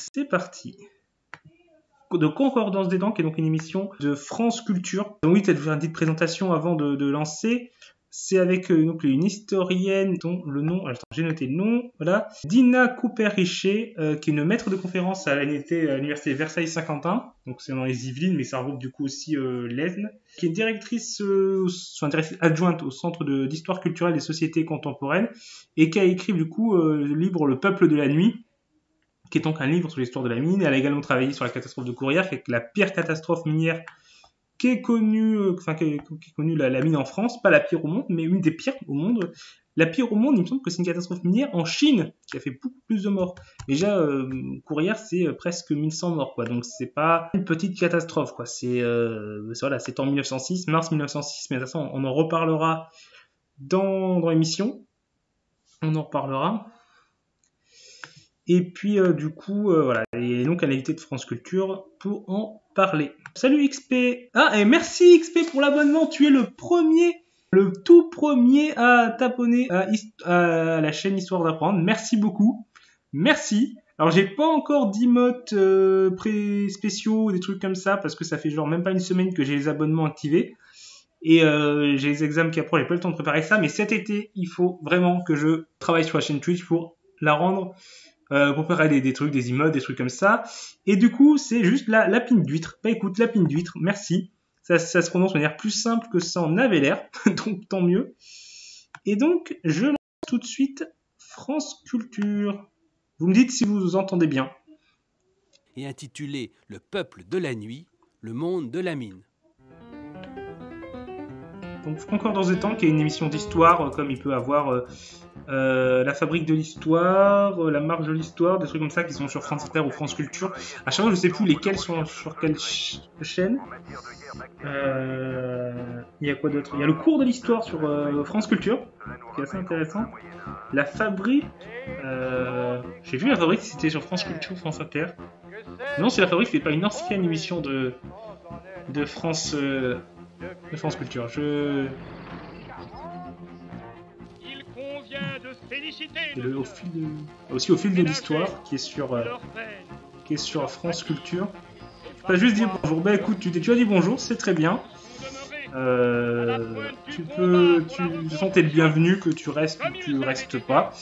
c'est parti. De Concordance des Dents, qui est donc une émission de France Culture. Donc oui, tu as fait une petite présentation avant de lancer. C'est avec donc une historienne dont le nom, attends, j'ai noté le nom, voilà, Dina Cooper-Richer, qui est une maître de conférence à l'université Versailles-Saint-Quentin, donc c'est dans les Yvelines, mais ça regroupe du coup aussi l'Aisne, qui est directrice adjointe au Centre d'histoire culturelle des sociétés contemporaines, et qui a écrit du coup le livre Le Peuple de la nuit, qui est donc un livre sur l'histoire de la mine. Elle a également travaillé sur la catastrophe de Courrières, qui est la pire catastrophe minière qui est connue, la mine en France, pas la pire au monde, mais une des pires au monde. La pire au monde, il me semble que c'est une catastrophe minière en Chine, qui a fait beaucoup plus de morts. Déjà, Courrières, c'est presque 1100 morts, quoi. Donc, c'est pas une petite catastrophe, quoi. Voilà, c'est en 1906, mars 1906, mais de toute façon, on en reparlera dans l'émission. On en reparlera. Et puis, voilà. Et donc, à l'invité de France Culture pour en parler. Salut XP. Ah, et merci XP pour l'abonnement. Tu es le tout premier à t'abonner à la chaîne Histoire d'apprendre. Merci beaucoup. Merci. Alors, j'ai pas encore d'emotes spéciaux, des trucs comme ça, parce que ça fait genre même pas une semaine que j'ai les abonnements activés. Et j'ai les examens qui approchent, j'ai pas le temps de préparer ça. Mais cet été, il faut vraiment que je travaille sur la chaîne Twitch pour la rendre... pour préparer des trucs, des emotes, des trucs comme ça. Et du coup, c'est juste la lapine d'huître. Bah écoute, lapine d'huître, merci. Ça se prononce de manière plus simple que ça en avait l'air, donc tant mieux. Et donc, je lance tout de suite France Culture. Vous me dites si vous entendez bien. Et intitulé Le Peuple de la nuit, le monde de la mine. Donc Concordance des temps, qui est une émission d'histoire, comme il peut avoir La Fabrique de l'Histoire, La Marche de l'Histoire, des trucs comme ça qui sont sur France Inter ou France Culture. À chaque fois, je sais plus lesquels sont sur quelle chaîne. Il y a quoi d'autre? Il y a le cours de l'histoire sur France Culture, qui est assez intéressant. La Fabrique, j'ai vu La Fabrique, c'était sur France Culture, France Inter. Non, c'est La Fabrique, c'est pas une ancienne émission de France Culture. Aussi au fil de l'histoire, qui est sur France Culture. Pas juste dire bonjour. Bah écoute, tu as dit bonjour, c'est très bien. Tu sens t'es le bienvenu, que tu restes ou tu restes pas.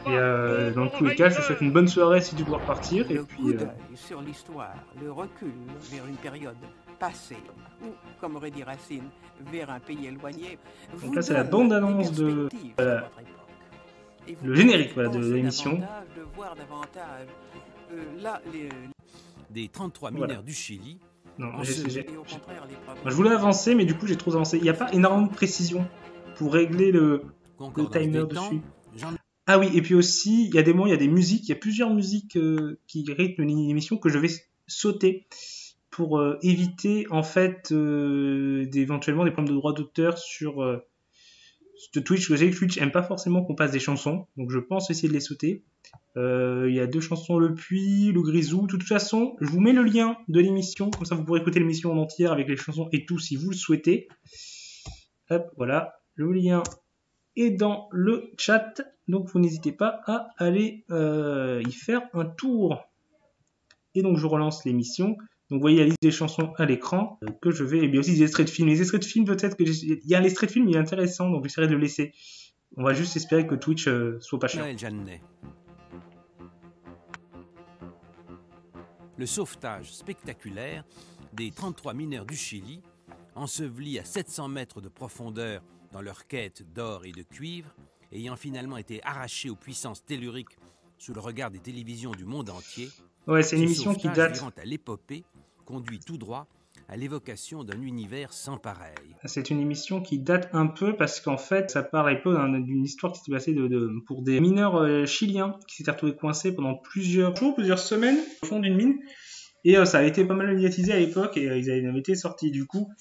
Et dans tous les cas, je te souhaite une bonne soirée si tu dois repartir. Et puis sur l'histoire, le recul vers une période passée, ou comme aurait dit Racine, vers un pays éloigné. Donc là, c'est la bande-annonce de le générique de l'émission. Des 33 mineurs du Chili. Non, je voulais avancer, mais du coup j'ai trop avancé. Il n'y a pas énormément de précision pour régler le timer dessus. Ah oui, et puis aussi, il y a des moments, il y a des musiques, il y a plusieurs musiques qui rythment l'émission que je vais sauter pour éviter en fait éventuellement des problèmes de droit d'auteur sur Twitch. Je sais que Twitch aime pas forcément qu'on passe des chansons, donc je pense essayer de les sauter. Il y a 2 chansons, Le Puits, Le Grisou. De toute façon, je vous mets le lien de l'émission, comme ça vous pourrez écouter l'émission en entière avec les chansons et tout si vous le souhaitez. Hop, voilà, le lien est dans le chat, donc vous n'hésitez pas à aller y faire un tour. Et donc je relance l'émission. Donc vous voyez la liste des chansons à l'écran que je vais... Et bien aussi des extraits de films. Les extraits de films, peut-être que... Il y a un extrait de film, il est intéressant, donc j'essaierai de le laisser. On va juste espérer que Twitch soit pas cher. Le sauvetage spectaculaire des 33 mineurs du Chili, ensevelis à 700 mètres de profondeur dans leur quête d'or et de cuivre, ayant finalement été arrachés aux puissances telluriques sous le regard des télévisions du monde entier. Ouais, c'est une émission qui date... à l'épopée, conduit tout droit à l'évocation d'un univers sans pareil. C'est une émission qui date un peu parce qu'en fait, ça parle un peu d'une histoire qui s'est passée pour des mineurs chiliens qui s'étaient retrouvés coincés pendant plusieurs jours, plusieurs semaines au fond d'une mine. Et ça a été pas mal médiatisé à l'époque et ils avaient été sortis. Du coup,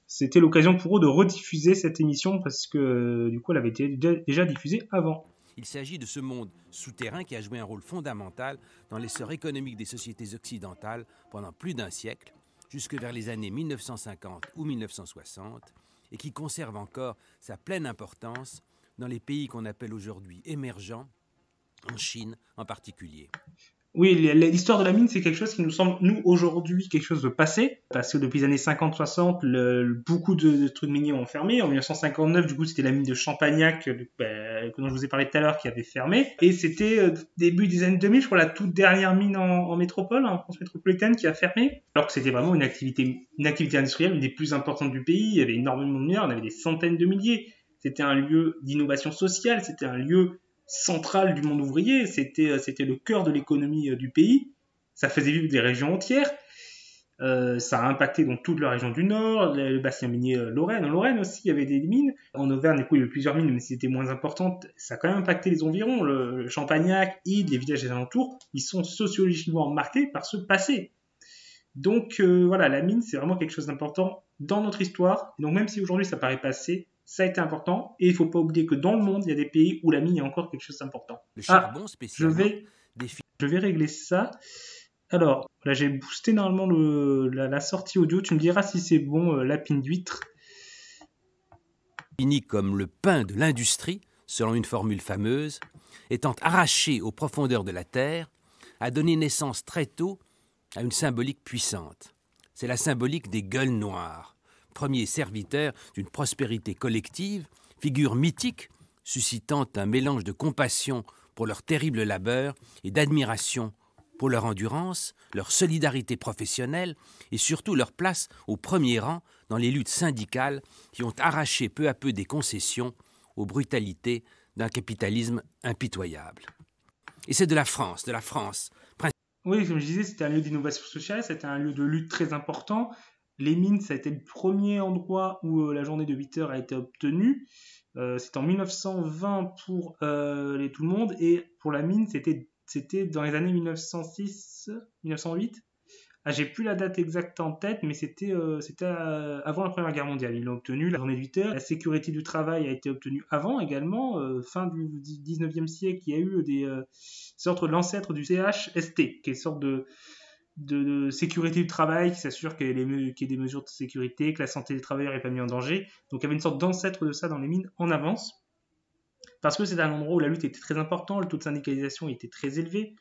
c'était l'occasion pour eux de rediffuser cette émission parce que du coup, elle avait été déjà diffusée avant. Il s'agit de ce monde souterrain qui a joué un rôle fondamental dans l'essor économique des sociétés occidentales pendant plus d'un siècle, jusque vers les années 1950 ou 1960, et qui conserve encore sa pleine importance dans les pays qu'on appelle aujourd'hui émergents, en Chine en particulier. Oui, l'histoire de la mine, c'est quelque chose qui nous semble, nous, aujourd'hui, quelque chose de passé. Parce que depuis les années 50-60, beaucoup de trucs miniers ont fermé. En 1959, du coup, c'était la mine de Champagnac, dont je vous ai parlé tout à l'heure, qui avait fermé. Et c'était début des années 2000, je crois, la toute dernière mine en métropole, en France métropolitaine, qui a fermé. Alors que c'était vraiment une activité industrielle, une des plus importantes du pays. Il y avait énormément de mineurs, on avait des centaines de milliers. C'était un lieu d'innovation sociale, c'était un lieu centrale du monde ouvrier, c'était le cœur de l'économie du pays, ça faisait vivre des régions entières, ça a impacté donc toute la région du Nord, le bassin minier Lorraine. En Lorraine aussi, il y avait des mines. En Auvergne, du coup, il y avait plusieurs mines, mais c'était moins importante. Ça a quand même impacté les environs. Le Champagnac, Ide, les villages des alentours, ils sont sociologiquement marqués par ce passé. Donc voilà, la mine, c'est vraiment quelque chose d'important dans notre histoire. Donc même si aujourd'hui ça paraît passé, ça a été important. Et il ne faut pas oublier que dans le monde, il y a des pays où la mine est encore quelque chose d'important. Le charbon spécialement. Je vais régler ça. Alors, là j'ai boosté normalement la sortie audio. Tu me diras si c'est bon, lapine d'huître. Fini comme le pain de l'industrie, selon une formule fameuse, étant arraché aux profondeurs de la terre, a donné naissance très tôt à une symbolique puissante. C'est la symbolique des gueules noires, premier serviteur d'une prospérité collective, figure mythique, suscitant un mélange de compassion pour leur terrible labeur et d'admiration pour leur endurance, leur solidarité professionnelle et surtout leur place au premier rang dans les luttes syndicales qui ont arraché peu à peu des concessions aux brutalités d'un capitalisme impitoyable. Et c'est de la France. Oui, comme je disais, c'était un lieu d'innovation sociale, c'était un lieu de lutte très important. Les mines, ça a été le premier endroit où la journée de 8 heures a été obtenue. C'était en 1920 pour tout le monde, et pour la mine, c'était dans les années 1906, 1908. Ah, j'ai plus la date exacte en tête, mais c'était avant la Première Guerre mondiale. Ils l'ont obtenu, la journée de 8 heures. La sécurité du travail a été obtenue avant également. Fin du 19e siècle, il y a eu des sortes de l'ancêtre du CHST, qui est une sorte de sécurité du travail, qui s'assure qu'il y ait des mesures de sécurité, que la santé des travailleurs n'est pas mise en danger. Donc il y avait une sorte d'ancêtre de ça dans les mines en avance. Parce que c'était un endroit où la lutte était très importante, le taux de syndicalisation était très élevé.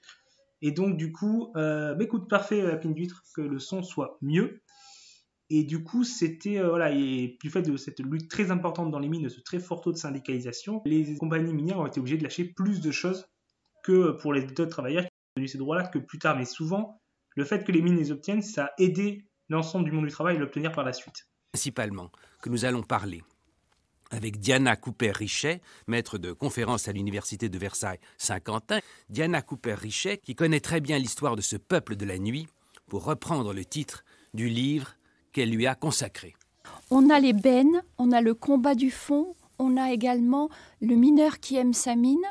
Et donc, du coup, écoute, parfait, lapine d'huître, que le son soit mieux. Et du coup, c'était, voilà, et du fait de cette lutte très importante dans les mines, de ce très fort taux de syndicalisation, les compagnies minières ont été obligées de lâcher plus de choses que pour les autres travailleurs qui ont obtenu ces droits-là que plus tard. Mais souvent, le fait que les mines les obtiennent, ça a aidé l'ensemble du monde du travail à l'obtenir par la suite. Principalement, que nous allons parler avec Diana Couper-Richet, maître de conférences à l'université de Versailles-Saint-Quentin. Diana Couper-Richet, qui connaît très bien l'histoire de ce peuple de la nuit, pour reprendre le titre du livre qu'elle lui a consacré. On a les bennes, on a le combat du fond, on a également le mineur qui aime sa mine,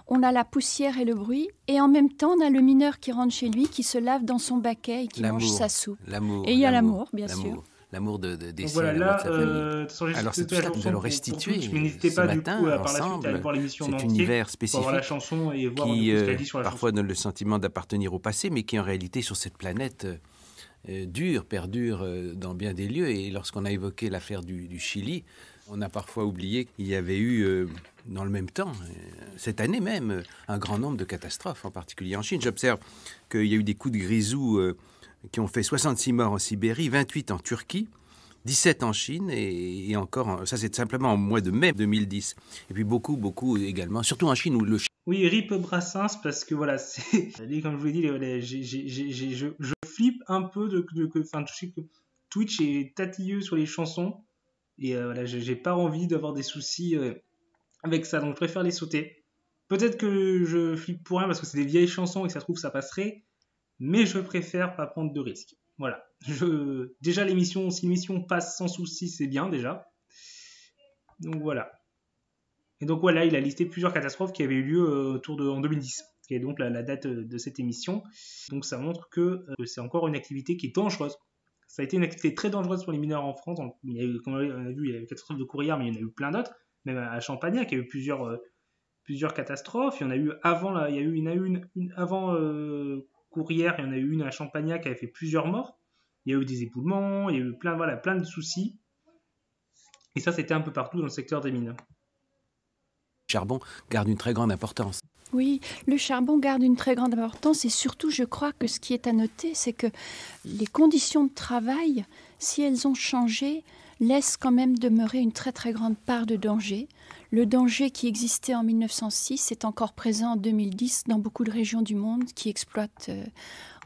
on a la poussière et le bruit, et en même temps, on a le mineur qui rentre chez lui, qui se lave dans son baquet et qui mange sa soupe. Et il y a l'amour, bien sûr. L'amour des siens, voilà, l'amour de sa famille. Alors c'est tout ça que nous allons restituer n'hésitez pas ce matin, du coup, par ensemble, la suite, à aller voir l'émission cet entier, univers spécifique voir la chanson et voir qui ce qu'elle dit sur la parfois chanson. donne le sentiment d'appartenir au passé, mais qui en réalité sur cette planète perdure dans bien des lieux. Et lorsqu'on a évoqué l'affaire du Chili, on a parfois oublié qu'il y avait eu, dans le même temps, cette année même, un grand nombre de catastrophes, en particulier en Chine. J'observe qu'il y a eu des coups de grisou qui ont fait 66 morts en Sibérie, 28 en Turquie, 17 en Chine et encore, ça c'est simplement au mois de mai 2010. Et puis beaucoup également, surtout en Chine où le... Oui, rip Brassens, parce que voilà, c'est... Comme je vous l'ai dit, je flippe un peu enfin, je sais que Twitch est tatilleux sur les chansons, et voilà, j'ai pas envie d'avoir des soucis avec ça, donc je préfère les sauter. Peut-être que je flippe pour rien, parce que c'est des vieilles chansons et que ça se trouve ça passerait, mais je préfère pas prendre de risques. Voilà. Déjà, si l'émission passe sans souci, c'est bien déjà. Donc voilà. Et donc voilà, il a listé plusieurs catastrophes qui avaient eu lieu en 2010, qui est donc la date de cette émission. Donc ça montre que c'est encore une activité qui est dangereuse. Ça a été une activité très dangereuse pour les mineurs en France. Il y a eu, comme on a vu, il y a eu catastrophes de Courrières, mais il y en a eu plein d'autres. Même à Champagnac, il y a eu plusieurs catastrophes. Il y en a eu avant, là, il y a eu une avant Courrières, il y en a eu une à Champagnac qui avait fait plusieurs morts. Il y a eu des éboulements, il y a eu plein de soucis. Et ça, c'était un peu partout dans le secteur des mines. Le charbon garde une très grande importance. Oui, le charbon garde une très grande importance et surtout, je crois que ce qui est à noter, c'est que les conditions de travail, si elles ont changé, laissent quand même demeurer une très très grande part de danger. Le danger qui existait en 1906 est encore présent en 2010 dans beaucoup de régions du monde qui exploitent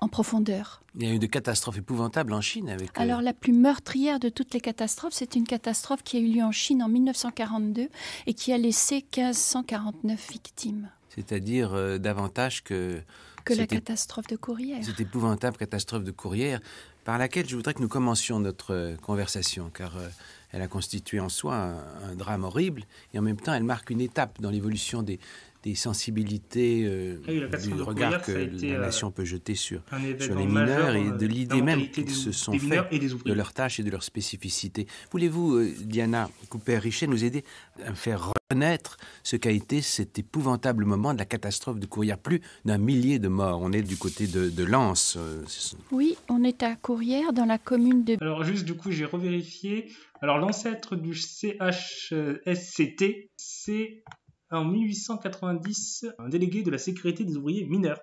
en profondeur. Il y a eu de catastrophes épouvantables en Chine avec... Alors la plus meurtrière de toutes les catastrophes, c'est une catastrophe qui a eu lieu en Chine en 1942 et qui a laissé 1549 victimes. C'est-à-dire davantage que la catastrophe de Courrières. Cette épouvantable catastrophe de Courrières, par laquelle je voudrais que nous commencions notre conversation, car elle a constitué en soi un drame horrible, et en même temps, elle marque une étape dans l'évolution des sensibilités, du regard que la nation peut jeter sur les mineurs et de l'idée même qu'ils se sont faits de leurs tâches et de leurs spécificités. Voulez-vous, Diana Couper-Richet, nous aider à faire renaître ce qu'a été cet épouvantable moment de la catastrophe de Courrières? Plus d'1 millier de morts. On est du côté de Lens. Oui, on est à Courrières, dans la commune de... Alors juste, du coup, j'ai revérifié. Alors l'ancêtre du CHSCT, c'est... En 1890, un délégué de la sécurité des ouvriers mineurs.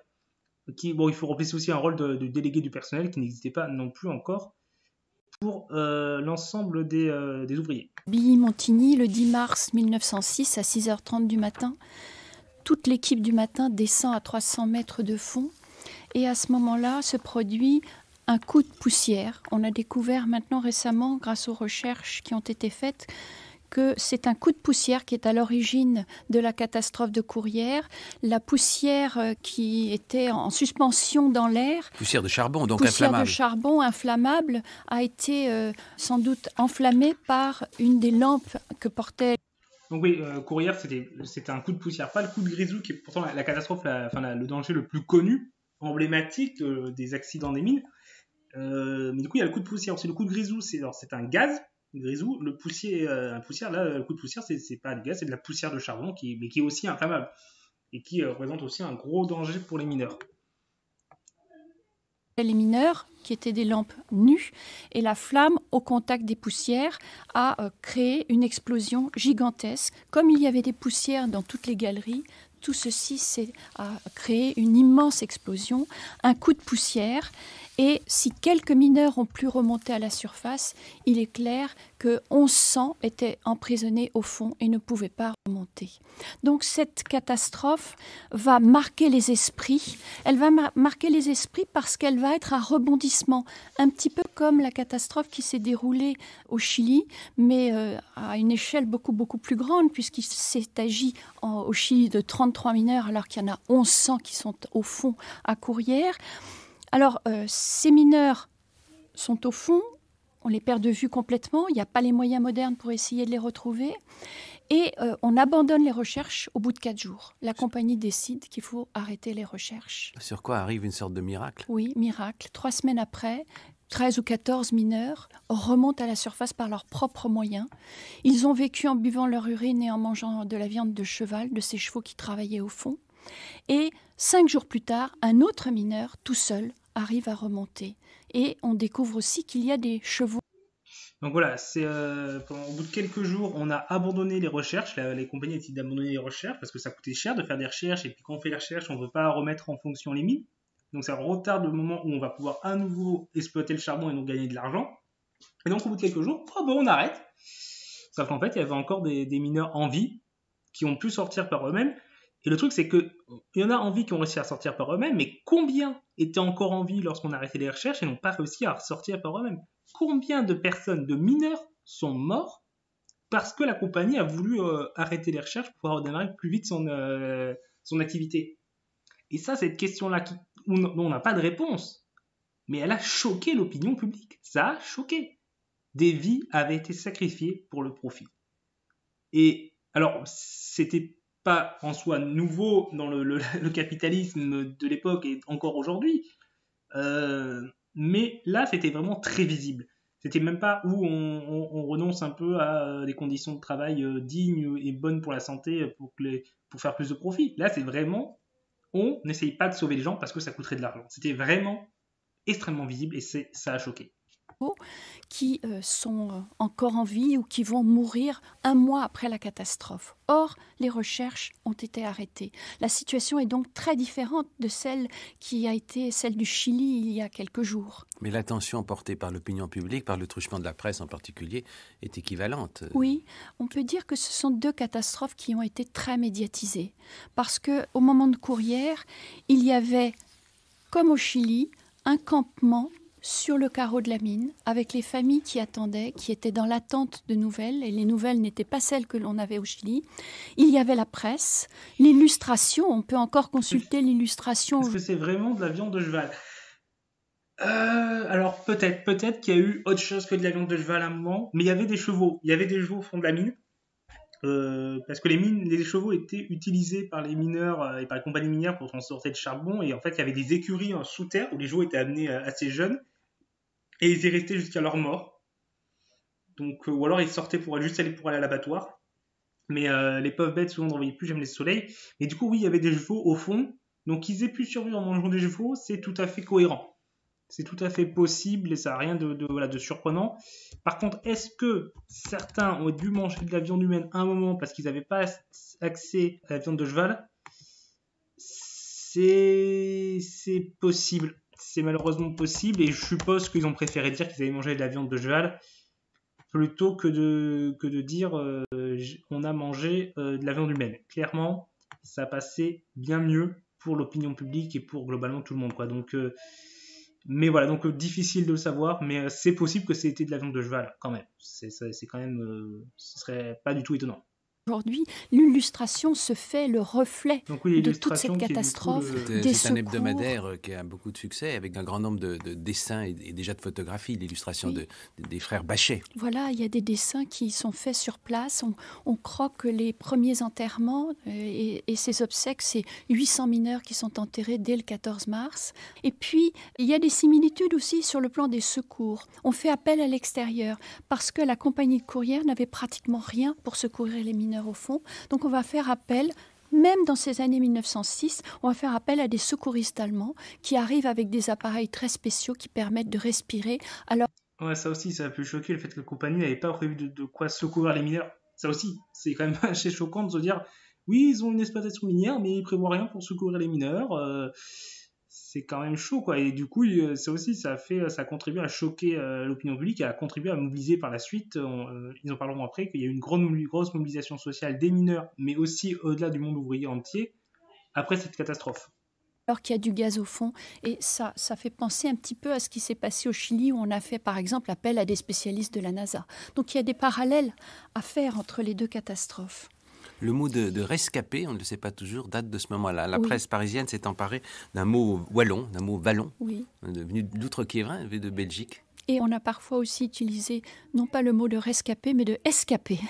Il faut remplacer aussi un rôle de délégué du personnel qui n'existait pas non plus encore pour l'ensemble des ouvriers. Billy-Montigny, le 10 mars 1906, à 6h30 du matin. Toute l'équipe du matin descend à 300 mètres de fond. Et à ce moment-là, se produit un coup de poussière. On a découvert maintenant récemment, grâce aux recherches qui ont été faites, que c'est un coup de poussière qui est à l'origine de la catastrophe de Courrières. La poussière qui était en suspension dans l'air, poussière de charbon, donc poussière inflammable. De charbon inflammable, a été sans doute enflammée par une des lampes que portait. Donc oui, Courrières, c'était un coup de poussière, pas le coup de grisou qui est pourtant la catastrophe, le danger le plus connu, emblématique des accidents des mines. Mais du coup, il y a le coup de poussière. C'est le coup de grisou, c'est un gaz. Grisou, le coup de poussière, c'est pas du gaz, c'est de la poussière de charbon mais qui est aussi inflammable et qui représente aussi un gros danger pour les mineurs. Les mineurs, qui étaient des lampes nues, et la flamme, au contact des poussières, a créé une explosion gigantesque. Comme il y avait des poussières dans toutes les galeries, tout ceci a créé une immense explosion, un coup de poussière. Et si quelques mineurs ont pu remonter à la surface, il est clair que 1100 étaient emprisonnés au fond et ne pouvaient pas remonter. Donc cette catastrophe va marquer les esprits. Elle va marquer les esprits parce qu'elle va être un rebondissement, un petit peu comme la catastrophe qui s'est déroulée au Chili, mais à une échelle beaucoup, beaucoup plus grande, puisqu'il s'est agi au Chili de 33 mineurs, alors qu'il y en a 1100 qui sont au fond à Courrières. Alors, ces mineurs sont au fond, on les perd de vue complètement, il n'y a pas les moyens modernes pour essayer de les retrouver, et on abandonne les recherches au bout de 4 jours. La compagnie décide qu'il faut arrêter les recherches. Sur quoi arrive une sorte de miracle? Oui, miracle. 3 semaines après, 13 ou 14 mineurs remontent à la surface par leurs propres moyens. Ils ont vécu en buvant leur urine et en mangeant de la viande de cheval, de ces chevaux qui travaillaient au fond. Et 5 jours plus tard, un autre mineur, tout seul, arrive à remonter. Et on découvre aussi qu'il y a des chevaux. Donc voilà, au bout de quelques jours, on a abandonné les recherches. Les compagnies ont décidé d'abandonner les recherches parce que ça coûtait cher de faire des recherches. Et puis quand on fait les recherches, on ne veut pas remettre en fonction les mines. Donc ça retarde le moment où on va pouvoir à nouveau exploiter le charbon et donc gagner de l'argent. Et donc au bout de quelques jours, on arrête. Sauf qu'en fait, il y avait encore des mineurs en vie qui ont pu sortir par eux-mêmes. Et le truc, c'est qu'il y en a en vie qui ont réussi à sortir par eux-mêmes, mais combien étaient encore en vie lorsqu'on a arrêté les recherches et n'ont pas réussi à sortir par eux-mêmes? Combien de personnes, de mineurs, sont morts parce que la compagnie a voulu arrêter les recherches pour pouvoir redémarrer plus vite son activité? Et ça, cette question-là, dont on n'a pas de réponse, mais elle a choqué l'opinion publique. Ça a choqué. Des vies avaient été sacrifiées pour le profit. Et alors, c'était pas en soi nouveau dans le capitalisme de l'époque et encore aujourd'hui, mais là c'était vraiment très visible. C'était même pas où on renonce un peu à des conditions de travail dignes et bonnes pour la santé pour faire plus de profit. Là c'est vraiment, on n'essaye pas de sauver les gens parce que ça coûterait de l'argent. C'était vraiment extrêmement visible et ça a choqué. qui sont encore en vie ou qui vont mourir un mois après la catastrophe. Or, les recherches ont été arrêtées. La situation est donc très différente de celle qui a été celle du Chili il y a quelques jours. Mais l'attention portée par l'opinion publique, par le truchement de la presse en particulier, est équivalente. Oui, on peut dire que ce sont deux catastrophes qui ont été très médiatisées. Parce qu'au moment de Courrières, il y avait, comme au Chili, un campement sur le carreau de la mine, avec les familles qui attendaient, qui étaient dans l'attente de nouvelles, et les nouvelles n'étaient pas celles que l'on avait au Chili. Il y avait la presse, l'illustration, on peut encore consulter l'illustration. Est-ce que c'est vraiment de la viande de cheval ? Alors peut-être qu'il y a eu autre chose que de la viande de cheval à un moment, mais il y avait des chevaux au fond de la mine, parce que les chevaux étaient utilisés par les mineurs et par les compagnies minières pour transporter le charbon, et en fait il y avait des écuries sous terre où les chevaux étaient amenés assez jeunes, et ils y restaient jusqu'à leur mort. Donc, ou alors ils sortaient pour aller à l'abattoir. Mais les pauvres bêtes souvent ne revoyaient plus jamais le soleil. Et du coup, oui, il y avait des chevaux au fond. Donc qu'ils aient pu survivre en mangeant des chevaux, c'est tout à fait cohérent. C'est tout à fait possible et ça n'a rien de surprenant. Par contre, est-ce que certains ont dû manger de la viande humaine à un moment parce qu'ils n'avaient pas accès à la viande de cheval ? C'est possible. C'est malheureusement possible et je suppose qu'ils ont préféré dire qu'ils avaient mangé de la viande de cheval plutôt que de dire on a mangé de la viande humaine. Clairement, ça passait bien mieux pour l'opinion publique et pour globalement tout le monde, quoi. Donc, mais voilà, donc difficile de le savoir, mais c'est possible que c'était de la viande de cheval quand même. C'est quand même, ce serait pas du tout étonnant. Aujourd'hui, l'illustration se fait le reflet de toute cette catastrophe. C'est un hebdomadaire qui a beaucoup de succès, avec un grand nombre de dessins et déjà de photographies, l'illustration des frères Bachet. Voilà, il y a des dessins qui sont faits sur place. On croque les premiers enterrements et ces obsèques, c'est 800 mineurs qui sont enterrés dès le 14 mars. Et puis, il y a des similitudes aussi sur le plan des secours. On fait appel à l'extérieur parce que la compagnie de Courrières n'avait pratiquement rien pour secourir les mineurs au fond. Donc on va faire appel, même dans ces années 1906, on va faire appel à des secouristes allemands qui arrivent avec des appareils très spéciaux qui permettent de respirer. Alors... Ouais, ça aussi, ça a pu choquer le fait que la compagnie n'avait pas prévu de quoi secourir les mineurs. Ça aussi, c'est quand même assez choquant de se dire, oui, ils ont une exploitation minière, mais ils prévoient rien pour secourir les mineurs. C'est quand même chaud, quoi. Et du coup, ça aussi, ça a contribué à choquer l'opinion publique et a contribué à mobiliser par la suite. Ils en parleront après qu'il y a eu une grosse mobilisation sociale des mineurs, mais aussi au-delà du monde ouvrier entier, après cette catastrophe. Alors qu'il y a du gaz au fond, et ça fait penser un petit peu à ce qui s'est passé au Chili, où on a fait par exemple appel à des spécialistes de la NASA. Donc il y a des parallèles à faire entre les deux catastrophes. Le mot de rescapé, on ne le sait pas toujours, date de ce moment-là. La presse parisienne s'est emparée d'un mot wallon, d'un mot vallon, venu d'outre-Quiévrain, venu de Belgique. Et on a parfois aussi utilisé, non pas le mot de rescapé, mais de escapé.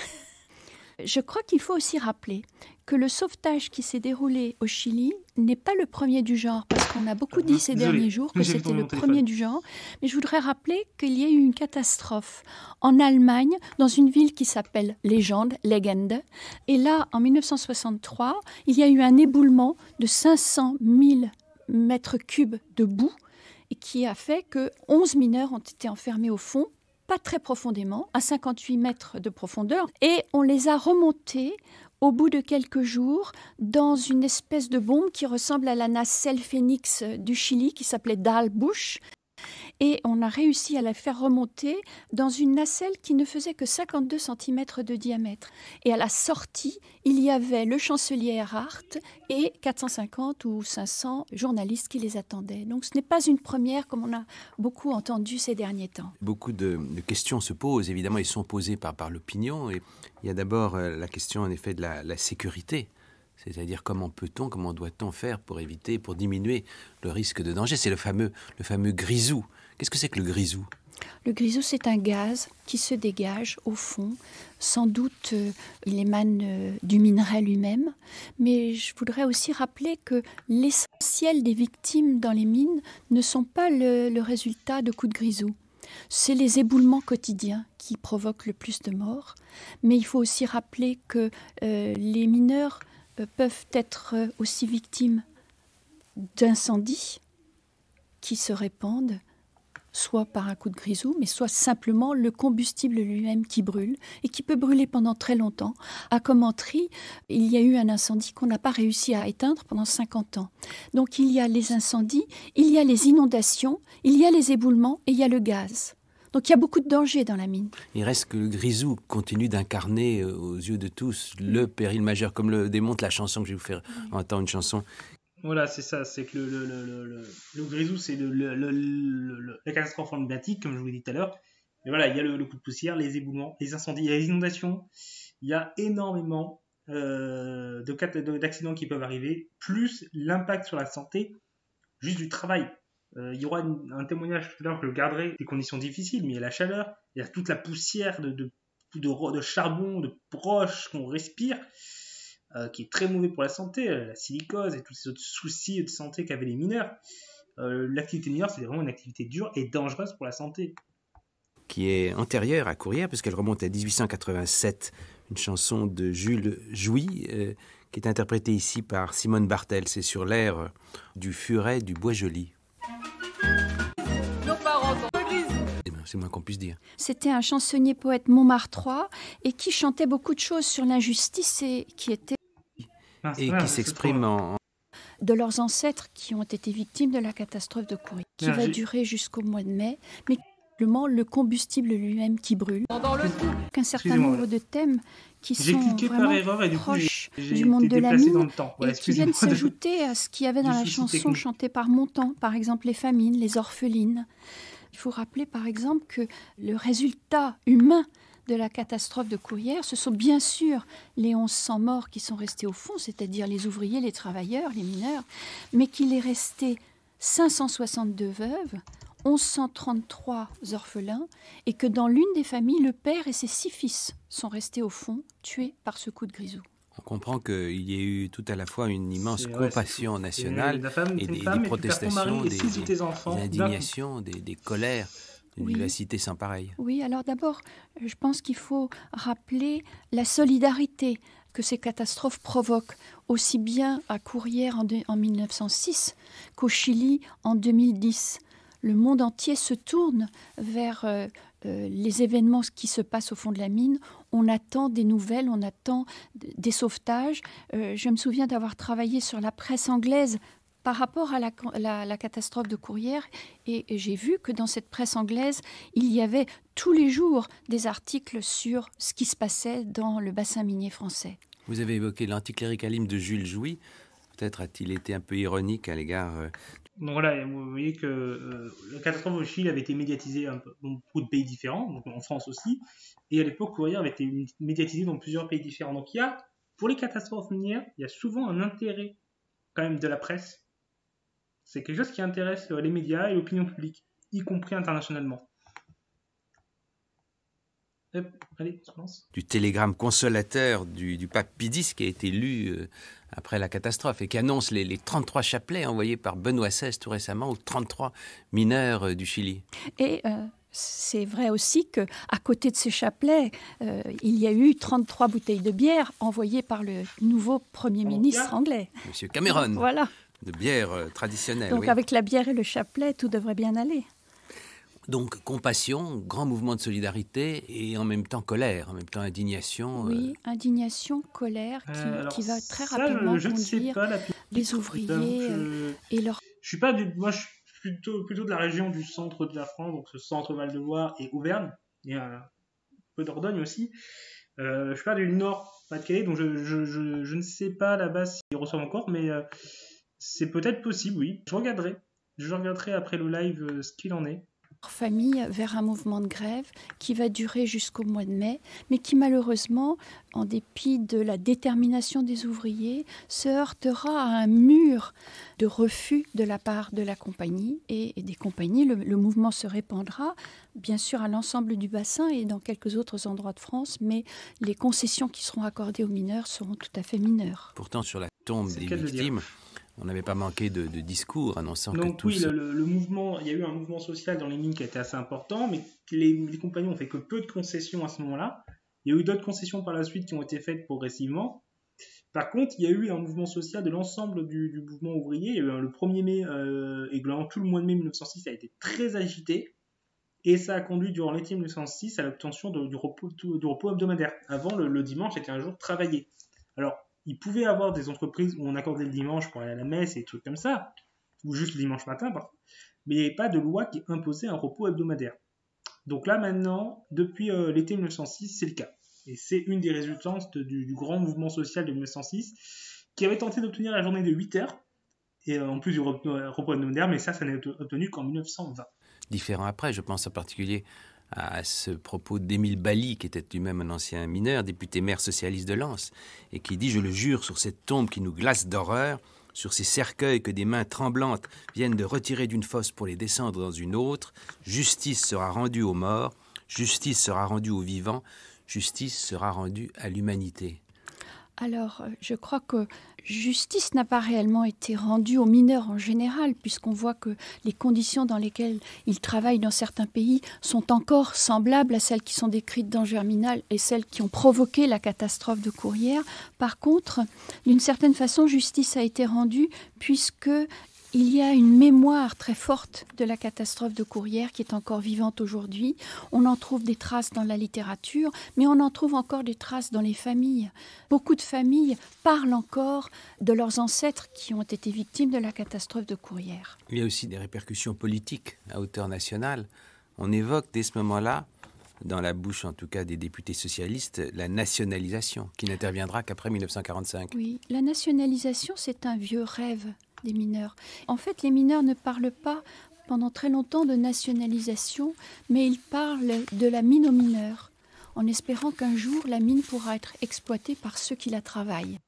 Je crois qu'il faut aussi rappeler que le sauvetage qui s'est déroulé au Chili n'est pas le premier du genre, parce qu'on a beaucoup dit ces derniers jours que c'était le premier du genre. Mais je voudrais rappeler qu'il y a eu une catastrophe en Allemagne, dans une ville qui s'appelle Legende. Et là, en 1963, il y a eu un éboulement de 500 000 mètres cubes de boue, et qui a fait que 11 mineurs ont été enfermés au fond, pas très profondément, à 58 mètres de profondeur, et on les a remontés au bout de quelques jours dans une espèce de bombe qui ressemble à la nacelle phénix du Chili qui s'appelait Dahlbusch. Et on a réussi à la faire remonter dans une nacelle qui ne faisait que 52 cm de diamètre. Et à la sortie, il y avait le chancelier Erhardt et 450 ou 500 journalistes qui les attendaient. Donc ce n'est pas une première comme on a beaucoup entendu ces derniers temps. Beaucoup de questions se posent, évidemment, elles sont posées par l'opinion. Et il y a d'abord la question en effet de la sécurité. C'est-à-dire comment doit-on faire pour éviter, pour diminuer le risque de danger. C'est le fameux grisou. Qu'est-ce que c'est que le grisou ? Le grisou, c'est un gaz qui se dégage au fond. Sans doute, il émane du minerai lui-même. Mais je voudrais aussi rappeler que l'essentiel des victimes dans les mines ne sont pas le résultat de coups de grisou. C'est les éboulements quotidiens qui provoquent le plus de morts. Mais il faut aussi rappeler que les mineurs peuvent être aussi victimes d'incendies qui se répandent soit par un coup de grisou, mais soit simplement le combustible lui-même qui brûle et qui peut brûler pendant très longtemps. À Commentry, il y a eu un incendie qu'on n'a pas réussi à éteindre pendant 50 ans. Donc il y a les incendies, il y a les inondations, il y a les éboulements et il y a le gaz. Donc il y a beaucoup de dangers dans la mine. Il reste que le grisou continue d'incarner aux yeux de tous le péril majeur, comme le démontre la chanson que je vais vous faire entendre, une chanson. Voilà, c'est ça, c'est que le grisou, c'est la catastrophe emblématique, comme je vous l'ai dit tout à l'heure. Mais voilà, il y a le coup de poussière, les éboulements, les incendies, il y a les inondations, il y a énormément d'accidents qui peuvent arriver, plus l'impact sur la santé, juste du travail. Il y aura un témoignage tout à l'heure que je garderai, des conditions difficiles, mais il y a la chaleur, il y a toute la poussière de charbon, de roches qu'on respire, qui est très mauvais pour la santé, la silicose et tous ces autres soucis de santé qu'avaient les mineurs. L'activité minière, c'est vraiment une activité dure et dangereuse pour la santé. Qui est antérieure à Courrières, puisqu'elle remonte à 1887, une chanson de Jules Jouy, qui est interprétée ici par Simone Bartel. C'est sur l'air du furet du Bois-Joli. Nos parents sont de gris. C'est moins qu'on puisse dire. C'était un chansonnier poète montmartrois et qui chantait beaucoup de choses sur l'injustice et qui était Et qui s'exprime en... de leurs ancêtres qui ont été victimes de la catastrophe de Courrières, qui va durer jusqu'au mois de mai, mais simplement le combustible lui-même qui brûle. Dans le trou. Un certain nombre de thèmes qui sont vraiment erreur et du coup, proches j'ai du monde été de la déplacé mine dans le temps. Voilà, et qui viennent excusez-moi de- s'ajouter à ce qu'il y avait dans du la souci chanson technique. chantée par Montand, par exemple les famines, les orphelines. Il faut rappeler par exemple que le résultat humain de la catastrophe de Courrières, ce sont bien sûr les 1100 morts qui sont restés au fond, c'est-à-dire les ouvriers, les travailleurs, les mineurs, mais qu'il est resté 562 veuves, 1133 orphelins, et que dans l'une des familles, le père et ses 6 fils sont restés au fond, tués par ce coup de grisou. On comprend qu'il y a eu tout à la fois une immense compassion nationale la femme, et c'est une des femme, et tu perds ton mari protestations, et 6 de tes enfants. des d'un coup. indignations, des colères, une Oui. vivacité sans pareille. Oui, alors d'abord, je pense qu'il faut rappeler la solidarité que ces catastrophes provoquent, aussi bien à Courrières en 1906 qu'au Chili en 2010. Le monde entier se tourne vers les événements qui se passent au fond de la mine. On attend des nouvelles, on attend des sauvetages. Je me souviens d'avoir travaillé sur la presse anglaise par rapport à la catastrophe de Courrières, et j'ai vu que dans cette presse anglaise, il y avait tous les jours des articles sur ce qui se passait dans le bassin minier français. Vous avez évoqué l'anticléricalisme de Jules Jouy. Peut-être a-t-il été un peu ironique à l'égard... Donc voilà, vous voyez que la catastrophe au Chili avait été médiatisée dans beaucoup de pays différents, donc en France aussi, et à l'époque, Courrières avait été médiatisé dans plusieurs pays différents. Donc il y a, pour les catastrophes minières, il y a souvent un intérêt quand même de la presse. C'est quelque chose qui intéresse les médias et l'opinion publique, y compris internationalement. Hop, allez, on se lance. du télégramme consolateur du pape Pie X qui a été lu après la catastrophe et qui annonce les 33 chapelets envoyés par Benoît XVI tout récemment aux 33 mineurs du Chili. Et c'est vrai aussi qu'à côté de ces chapelets, il y a eu 33 bouteilles de bière envoyées par le nouveau Premier ministre anglais. Monsieur Cameron, Voilà. de bière traditionnelle. Donc oui. avec la bière et le chapelet, tout devrait bien aller. Donc compassion, grand mouvement de solidarité et en même temps colère, en même temps indignation. Oui, indignation, colère qui va très rapidement je ne sais conduire pas, les ouvriers et leur... Je suis pas moi je suis plutôt de la région du centre de la France, donc ce centre Val-de-Loire et Auvergne, et un peu d'Ordogne aussi. Je suis pas du Nord Pas-de-Calais, donc je ne sais pas là-bas s'ils reçoivent encore, mais c'est peut-être possible, oui. Je regarderai après le live ce qu'il en est. famille vers un mouvement de grève qui va durer jusqu'au mois de mai, mais qui malheureusement, en dépit de la détermination des ouvriers, se heurtera à un mur de refus de la part de la compagnie et des compagnies. Le mouvement se répandra, bien sûr, à l'ensemble du bassin et dans quelques autres endroits de France, mais les concessions qui seront accordées aux mineurs seront tout à fait mineures. Pourtant, sur la tombe C'est des le cas de le victimes, on n'avait pas manqué de discours annonçant Donc que tout oui, le mouvement, il y a eu un mouvement social dans les mines qui a été assez important, mais les compagnies ont fait que peu de concessions à ce moment-là. Il y a eu d'autres concessions par la suite qui ont été faites progressivement. Par contre, il y a eu un mouvement social de l'ensemble du mouvement ouvrier. Il y a eu le 1er mai, et globalement tout le mois de mai 1906 a été très agité. Et ça a conduit durant l'été 1906 à l'obtention du repos hebdomadaire. Avant, le dimanche était un jour travaillé. Alors, il pouvait y avoir des entreprises où on accordait le dimanche pour aller à la messe et des trucs comme ça, ou juste le dimanche matin, parfois. Mais il n'y avait pas de loi qui imposait un repos hebdomadaire. Donc là, maintenant, depuis l'été 1906, c'est le cas. Et c'est une des résultances du grand mouvement social de 1906, qui avait tenté d'obtenir la journée de 8 heures, et en plus du repos hebdomadaire, mais ça n'est obtenu qu'en 1920. Différent après, je pense en particulier à ce propos d'Émile Bally, qui était lui-même un ancien mineur, député maire socialiste de Lens, et qui dit « Je le jure sur cette tombe qui nous glace d'horreur, sur ces cercueils que des mains tremblantes viennent de retirer d'une fosse pour les descendre dans une autre, justice sera rendue aux morts, justice sera rendue aux vivants, justice sera rendue à l'humanité. » Alors, je crois que justice n'a pas réellement été rendue aux mineurs en général, puisqu'on voit que les conditions dans lesquelles ils travaillent dans certains pays sont encore semblables à celles qui sont décrites dans Germinal et celles qui ont provoqué la catastrophe de Courrières. Par contre, d'une certaine façon, justice a été rendue puisque il y a une mémoire très forte de la catastrophe de Courrières qui est encore vivante aujourd'hui. On en trouve des traces dans la littérature, mais on en trouve encore des traces dans les familles. Beaucoup de familles parlent encore de leurs ancêtres qui ont été victimes de la catastrophe de Courrières. Il y a aussi des répercussions politiques à hauteur nationale. On évoque dès ce moment-là, dans la bouche en tout cas des députés socialistes, la nationalisation, qui n'interviendra qu'après 1945. Oui, la nationalisation, c'est un vieux rêve des mineurs. En fait, les mineurs ne parlent pas pendant très longtemps de nationalisation, mais ils parlent de la mine aux mineurs, en espérant qu'un jour, la mine pourra être exploitée par ceux qui la travaillent.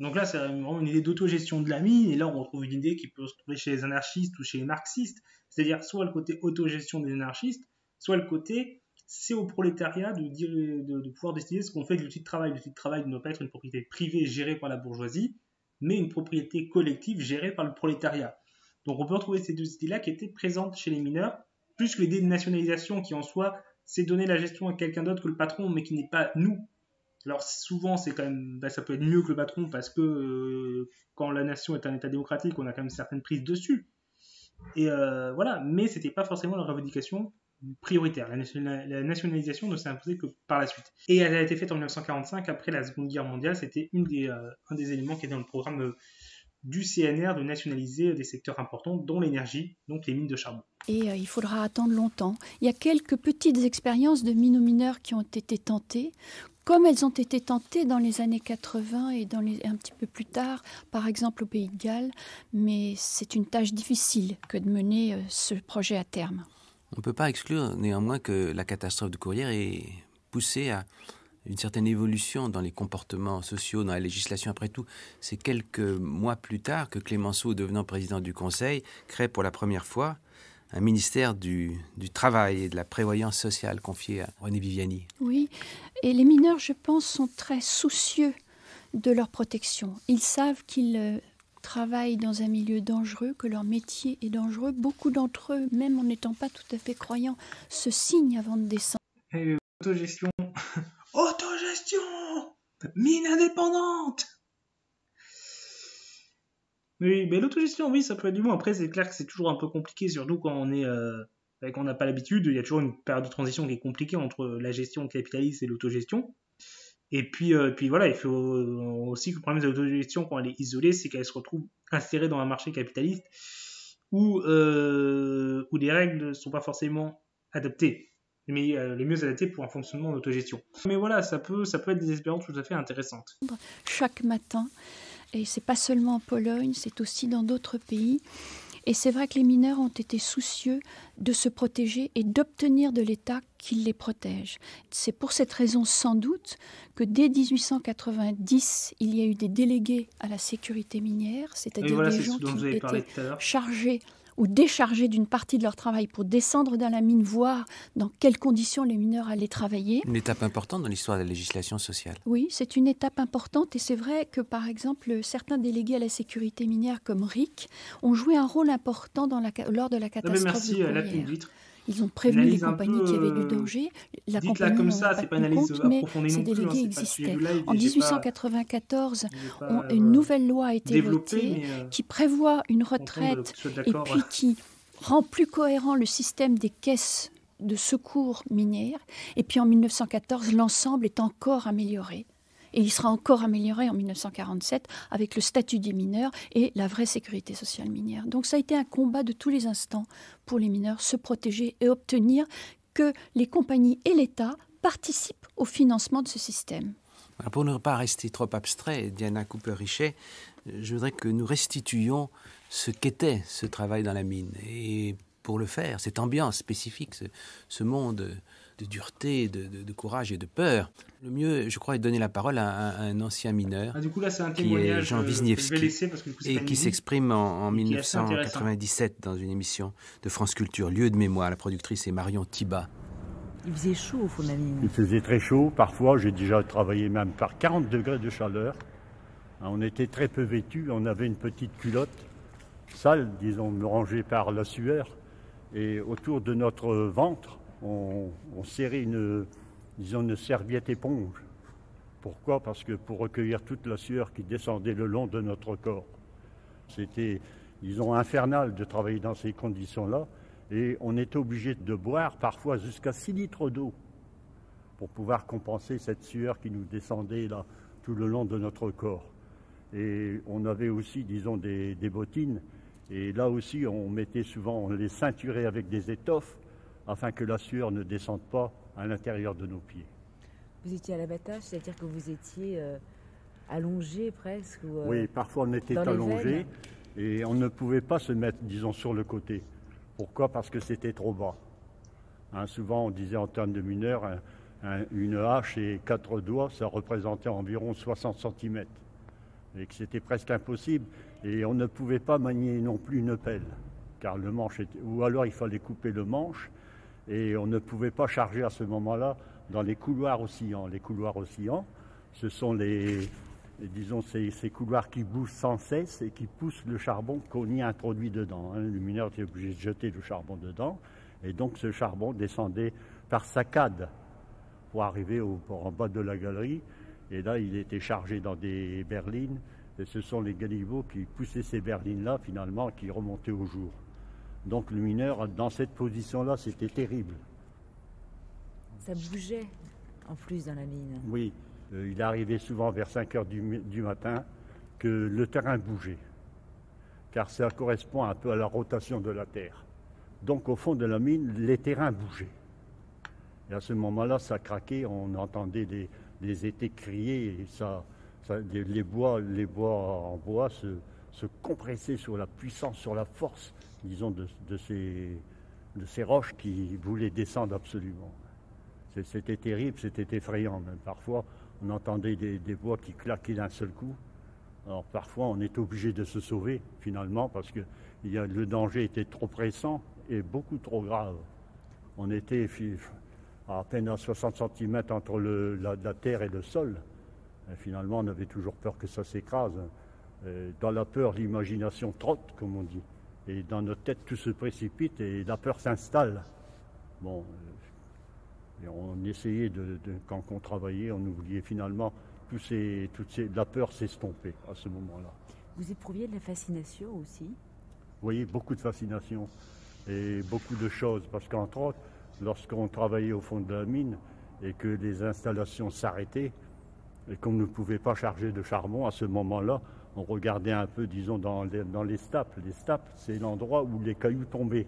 Donc là, c'est vraiment une idée d'autogestion de la mine, et là, on retrouve une idée qui peut se trouver chez les anarchistes ou chez les marxistes, c'est-à-dire soit le côté autogestion des anarchistes, soit le côté c'est au prolétariat de pouvoir décider ce qu'on fait de l'outil de travail. L'outil de travail ne doit pas être une propriété privée gérée par la bourgeoisie, mais une propriété collective gérée par le prolétariat. Donc on peut retrouver ces deux idées-là qui étaient présentes chez les mineurs, plus que l'idée de nationalisation qui en soi, c'est donner la gestion à quelqu'un d'autre que le patron, mais qui n'est pas nous. Alors souvent, c'est quand même, ça peut être mieux que le patron parce que quand la nation est un état démocratique, on a quand même certaines prises dessus. Et voilà, mais c'était pas forcément la revendication prioritaire. La nationalisation ne s'est imposée que par la suite. Et elle a été faite en 1945, après la Seconde Guerre mondiale. C'était un des éléments qui était dans le programme du CNR de nationaliser des secteurs importants, dont l'énergie, donc les mines de charbon. Et il faudra attendre longtemps. Il y a quelques petites expériences de mines aux mineurs qui ont été tentées, comme elles ont été tentées dans les années 80 et un petit peu plus tard, par exemple au Pays de Galles, mais c'est une tâche difficile que de mener ce projet à terme. On ne peut pas exclure néanmoins que la catastrophe de Courrières ait poussé à une certaine évolution dans les comportements sociaux, dans la législation. Après tout, c'est quelques mois plus tard que Clemenceau, devenant président du Conseil, crée pour la première fois un ministère du Travail et de la Prévoyance sociale confié à René Viviani. Oui, et les mineurs, je pense, sont très soucieux de leur protection. Ils savent qu'ils travaillent dans un milieu dangereux, que leur métier est dangereux. Beaucoup d'entre eux, même en n'étant pas tout à fait croyants, se signent avant de descendre. Autogestion. Autogestion, mine indépendante. Oui, mais l'autogestion, oui, ça peut être du bon. Après, c'est clair que c'est toujours un peu compliqué, surtout quand on n'a pas l'habitude. Il y a toujours une période de transition qui est compliquée entre la gestion capitaliste et l'autogestion. Et puis voilà, il faut aussi que le problème de l'autogestion, quand elle est isolée, c'est qu'elle se retrouve insérée dans un marché capitaliste où les règles ne sont pas forcément adaptées, mais les mieux adaptées pour un fonctionnement d'autogestion. Mais voilà, ça peut être des expériences tout à fait intéressantes. Chaque matin, et c'est pas seulement en Pologne, c'est aussi dans d'autres pays. Et c'est vrai que les mineurs ont été soucieux de se protéger et d'obtenir de l'État qu'il les protège. C'est pour cette raison sans doute que dès 1890, il y a eu des délégués à la sécurité minière, c'est-à-dire des gens qui étaient chargés ou déchargés d'une partie de leur travail pour descendre dans la mine, voir dans quelles conditions les mineurs allaient travailler. Une étape importante dans l'histoire de la législation sociale. Oui, c'est une étape importante et c'est vrai que, par exemple, certains délégués à la sécurité minière comme Rick ont joué un rôle important lors de la catastrophe de Courrières. Ils ont prévenu les compagnies qui avaient du danger. La compagnie comme ça, c'est pas une analyse approfondie ces non plus. délégués existaient. En 1894, une nouvelle loi a été votée qui prévoit une retraite et puis qui rend plus cohérent le système des caisses de secours minière. Et puis en 1914, l'ensemble est encore amélioré. Et il sera encore amélioré en 1947 avec le statut des mineurs et la vraie sécurité sociale minière. Donc ça a été un combat de tous les instants pour les mineurs, se protéger et obtenir que les compagnies et l'État participent au financement de ce système. Pour ne pas rester trop abstrait, Diana Cooper-Richet, je voudrais que nous restituions ce qu'était ce travail dans la mine. Et pour le faire, cette ambiance spécifique, ce monde de dureté, de courage et de peur. Le mieux, je crois, est de donner la parole à un ancien mineur. Du coup, là, c'est un qui témoignage est Jean Wisniewski, et qui s'exprime en 1997 dans une émission de France Culture, Lieu de mémoire. La productrice est Marion Thibat. Il faisait chaud au fond de la mine. Il faisait très chaud. Parfois, j'ai déjà travaillé même par 40 degrés de chaleur. On était très peu vêtus. On avait une petite culotte sale, disons, rangée par la sueur. Et autour de notre ventre, on serrait une serviette éponge. Pourquoi? Parce que pour recueillir toute la sueur qui descendait le long de notre corps. C'était, disons, infernal de travailler dans ces conditions-là. Et on était obligé de boire parfois jusqu'à 6 litres d'eau pour pouvoir compenser cette sueur qui nous descendait là, tout le long de notre corps. Et on avait aussi, disons, des bottines. Et là aussi, on les ceinturait avec des étoffes afin que la sueur ne descende pas à l'intérieur de nos pieds. Vous étiez à l'abattage, c'est-à-dire que vous étiez allongé presque Oui, parfois on était allongé et on ne pouvait pas se mettre, disons, sur le côté. Pourquoi? Parce que c'était trop bas. Souvent, on disait en termes de mineurs, une hache et 4 doigts, ça représentait environ 60 cm. Et que c'était presque impossible. Et on ne pouvait pas manier non plus une pelle, car le manche était... Ou alors il fallait couper le manche, et on ne pouvait pas charger à ce moment-là dans les couloirs oscillants. Les couloirs oscillants, ce sont ces couloirs qui bougent sans cesse et qui poussent le charbon qu'on y introduit dedans. Le mineur était obligé de jeter le charbon dedans, et donc ce charbon descendait par saccades pour arriver en bas de la galerie. Et là, il était chargé dans des berlines. Et ce sont les galibots qui poussaient ces berlines-là, finalement, qui remontaient au jour. Donc le mineur, dans cette position-là, c'était terrible. Ça bougeait, en plus, dans la mine. Oui, il arrivait souvent vers 5 heures du matin que le terrain bougeait. Car ça correspond un peu à la rotation de la Terre. Donc au fond de la mine, les terrains bougeaient. Et à ce moment-là, ça craquait, on entendait des étais crier, et les bois en bois se compressaient sur la puissance, sur la force, disons, de ces roches qui voulaient descendre absolument. C'était terrible, c'était effrayant même. Parfois, on entendait des bois qui claquaient d'un seul coup. Alors parfois, on était obligé de se sauver, finalement, parce que le danger était trop pressant et beaucoup trop grave. On était à peine à 60 cm entre la terre et le sol. Et finalement, on avait toujours peur que ça s'écrase. Dans la peur, l'imagination trotte, comme on dit. Et dans notre tête, tout se précipite et la peur s'installe. Bon, et on essayait quand on travaillait, on oubliait finalement, la peur s'estompait à ce moment-là. Vous éprouviez de la fascination aussi? Oui, beaucoup de fascination et beaucoup de choses. Parce qu'entre autres, lorsqu'on travaillait au fond de la mine et que les installations s'arrêtaient, et qu'on ne pouvait pas charger de charbon à ce moment-là, on regardait un peu, disons, dans les stapes. Les stapes, c'est l'endroit où les cailloux tombaient.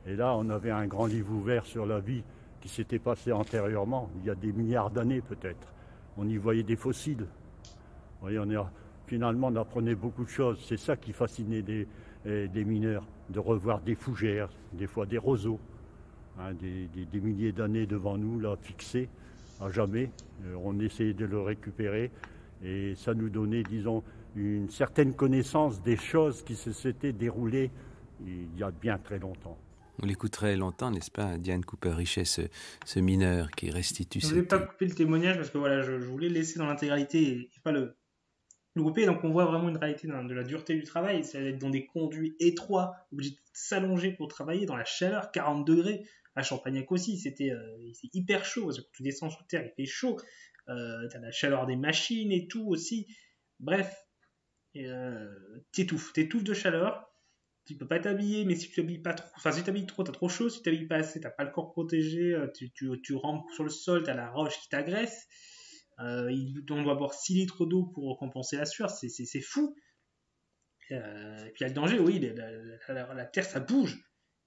Et là, on avait un grand livre ouvert sur la vie qui s'était passée antérieurement, il y a des milliards d'années peut-être. On y voyait des fossiles. Vous voyez, finalement, on apprenait beaucoup de choses. C'est ça qui fascinait des mineurs, de revoir des fougères, des fois des roseaux, des milliers d'années devant nous, là, fixés à jamais. On essayait de le récupérer et ça nous donnait, disons, une certaine connaissance des choses qui se s'étaient déroulées il y a bien très longtemps. On l'écouterait longtemps, n'est-ce pas, Diane Cooper-Richet, ce mineur qui restitue... Je ne voulais pas couper le témoignage parce que voilà, je voulais le laisser dans l'intégralité et pas le couper. Donc on voit vraiment une réalité de la dureté du travail. C'est d'être dans des conduits étroits, obligé de s'allonger pour travailler dans la chaleur, 40 degrés. À Champagnac aussi, c'est hyper chaud, parce que quand tu descends sous terre, il fait chaud. T'as la chaleur des machines et tout aussi. Bref, t'étouffes de chaleur. tu peux pas t'habiller, mais si tu t'habilles pas trop, enfin si tu t'habilles trop, t'as trop chaud, si tu t'habilles pas assez, t'as pas le corps protégé, tu rampes sur le sol, t'as la roche qui t'agresse. On doit boire 6 litres d'eau pour compenser la sueur, c'est fou. Et puis il y a le danger, oui, la terre ça bouge.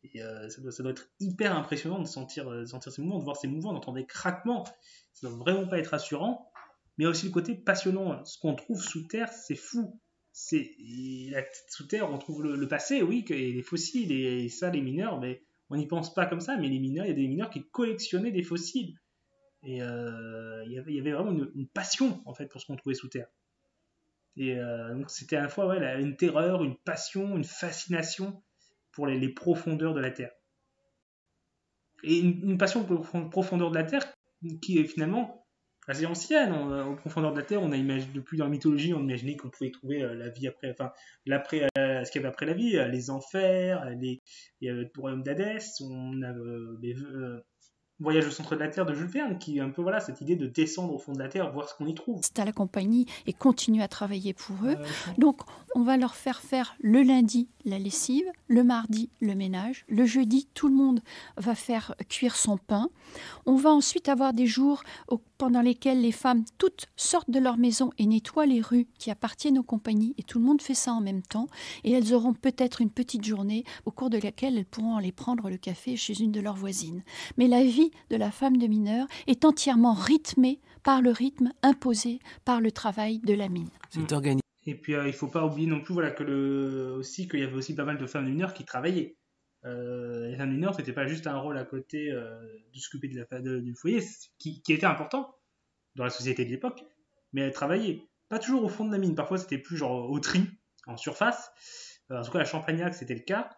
Et ça doit être hyper impressionnant de sentir ces mouvements, de voir ces mouvements, d'entendre des craquements. Ça doit vraiment pas être rassurant. Mais il y a aussi le côté passionnant. Ce qu'on trouve sous terre, c'est fou. Sous terre, on trouve le passé, oui, et les fossiles, et ça, les mineurs, mais on n'y pense pas comme ça. Mais les mineurs, il y a des mineurs qui collectionnaient des fossiles. Et il y avait vraiment une passion, en fait, pour ce qu'on trouvait sous terre. Et donc c'était à la fois une terreur, une passion, une fascination pour les profondeurs de la Terre. Et une passion pour les profondeurs de la Terre qui est finalement assez ancienne. Aux profondeurs de la Terre, on a imaginé, depuis dans la mythologie, on imaginait qu'on pouvait trouver la vie après, enfin, ce qu'il y avait après la vie, les enfers, il y avait le royaume d'Hadès, on a Voyage au centre de la Terre de Jules Verne, qui est un peu cette idée de descendre au fond de la Terre, voir ce qu'on y trouve. C'est à la compagnie et continue à travailler pour eux. Donc, on va leur faire le lundi la lessive, le mardi le ménage, le jeudi, tout le monde va faire cuire son pain. On va ensuite avoir des jours pendant lesquels les femmes toutes sortent de leur maison et nettoient les rues qui appartiennent aux compagnies, et tout le monde fait ça en même temps. Et elles auront peut-être une petite journée au cours de laquelle elles pourront aller prendre le café chez une de leurs voisines. Mais la vie de la femme de mineur est entièrement rythmée par le rythme imposé par le travail de la mine. C'est organisé. Et puis il ne faut pas oublier non plus qu'il y avait aussi pas mal de femmes de mineurs qui travaillaient. Les femmes de mineurs, c'était pas juste un rôle à côté de s'occuper du foyer, qui était important dans la société de l'époque, mais elles travaillaient. Pas toujours au fond de la mine, parfois c'était plus genre au tri, en surface. En tout cas, à Champagnac, c'était le cas.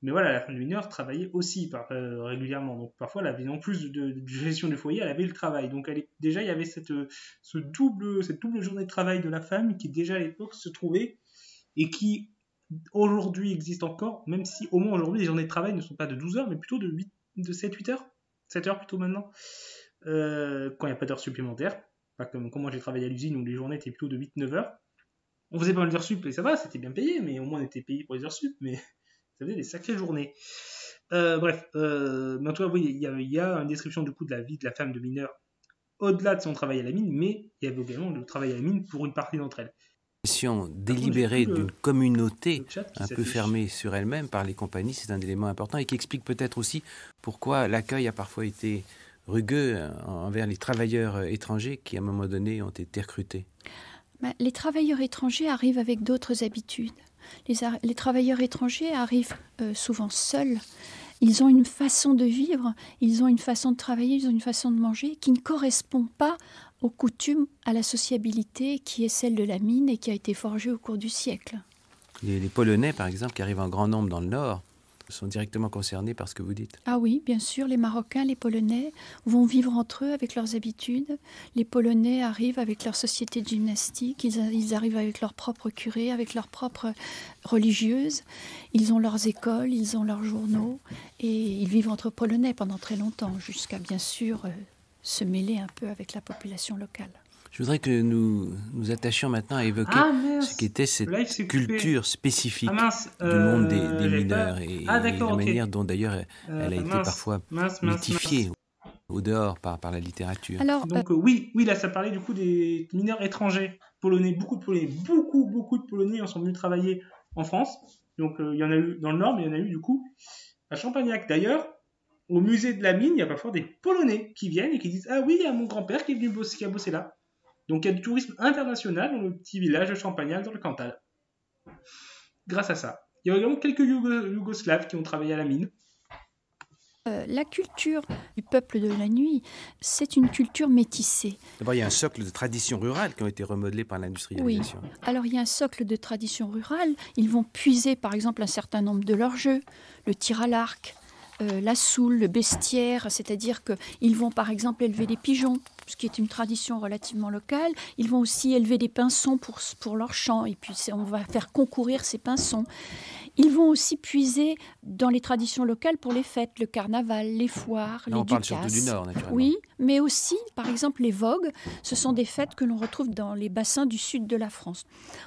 Mais la femme de mineur travaillait aussi régulièrement. Donc parfois, elle avait en plus de gestion du foyer, elle avait le travail. Donc déjà, il y avait cette double journée de travail de la femme qui déjà à l'époque se trouvait et qui aujourd'hui existe encore, même si au moins aujourd'hui, les journées de travail ne sont pas de 12 heures, mais plutôt de 7-8 heures. 7 heures plutôt maintenant. Quand il n'y a pas d'heures supplémentaires. Pas comme moi j'ai travaillé à l'usine où les journées étaient plutôt de 8-9 heures. On faisait pas mal d'heures sup et ça va, c'était bien payé, mais au moins on était payé pour les heures sup, mais ça faisait des sacrées journées. Mais en tout cas, oui, il y a une description du coup de la vie de la femme de mineur au-delà de son travail à la mine, mais il y avait également le travail à la mine pour une partie d'entre elles. Délibérée d'une communauté un peu fermée sur elle-même par les compagnies, c'est un élément important et qui explique peut-être aussi pourquoi l'accueil a parfois été rugueux envers les travailleurs étrangers qui à un moment donné ont été recrutés. Les travailleurs étrangers arrivent avec d'autres habitudes. Les travailleurs étrangers arrivent souvent seuls. Ils ont une façon de vivre, ils ont une façon de travailler, ils ont une façon de manger qui ne correspond pas aux coutumes, à la sociabilité qui est celle de la mine et qui a été forgée au cours du siècle. Les Polonais, par exemple, qui arrivent en grand nombre dans le Nord, sont directement concernés par ce que vous dites. Ah oui, bien sûr, les Marocains, les Polonais vont vivre entre eux avec leurs habitudes. Les Polonais arrivent avec leur société de gymnastique, ils arrivent avec leur propre curé, avec leurs propres religieuses. Ils ont leurs écoles, ils ont leurs journaux et ils vivent entre Polonais pendant très longtemps, jusqu'à bien sûr se mêler un peu avec la population locale. Je voudrais que nous nous attachions maintenant à évoquer ce qu'était cette culture spécifique du monde des mineurs et la manière dont d'ailleurs elle a été parfois mythifiée au dehors par la littérature. Alors, donc oui, là ça parlait du coup des mineurs étrangers polonais, beaucoup de Polonais sont venus travailler en France. Donc il y en a eu dans le Nord, mais il y en a eu du coup à Champagnac. D'ailleurs, au musée de la mine, il y a parfois des Polonais qui viennent et qui disent « Ah oui, il y a mon grand-père qui est venu bosser, qui a bossé là ». Donc il y a du tourisme international dans le petit village de Champagnac, dans le Cantal. Grâce à ça. Il y a également quelques Yougoslaves qui ont travaillé à la mine. La culture du peuple de la nuit, c'est une culture métissée. D'abord, il y a un socle de traditions rurales qui ont été remodelées par l'industrialisation. Oui. Alors, il y a un socle de traditions rurales. Ils vont puiser, par exemple, un certain nombre de leurs jeux, le tir à l'arc, la soule, le bestiaire, c'est-à-dire qu'ils vont par exemple élever des pigeons, ce qui est une tradition relativement locale. Ils vont aussi élever des pinsons pour leur champ, et puis on va faire concourir ces pinsons. Ils vont aussi puiser dans les traditions locales pour les fêtes, le carnaval, les foires, là, les on parle ducasses. surtout du Nord, naturellement. Oui, mais aussi, par exemple, les vogues. Ce sont des fêtes que l'on retrouve dans les bassins du sud de la France.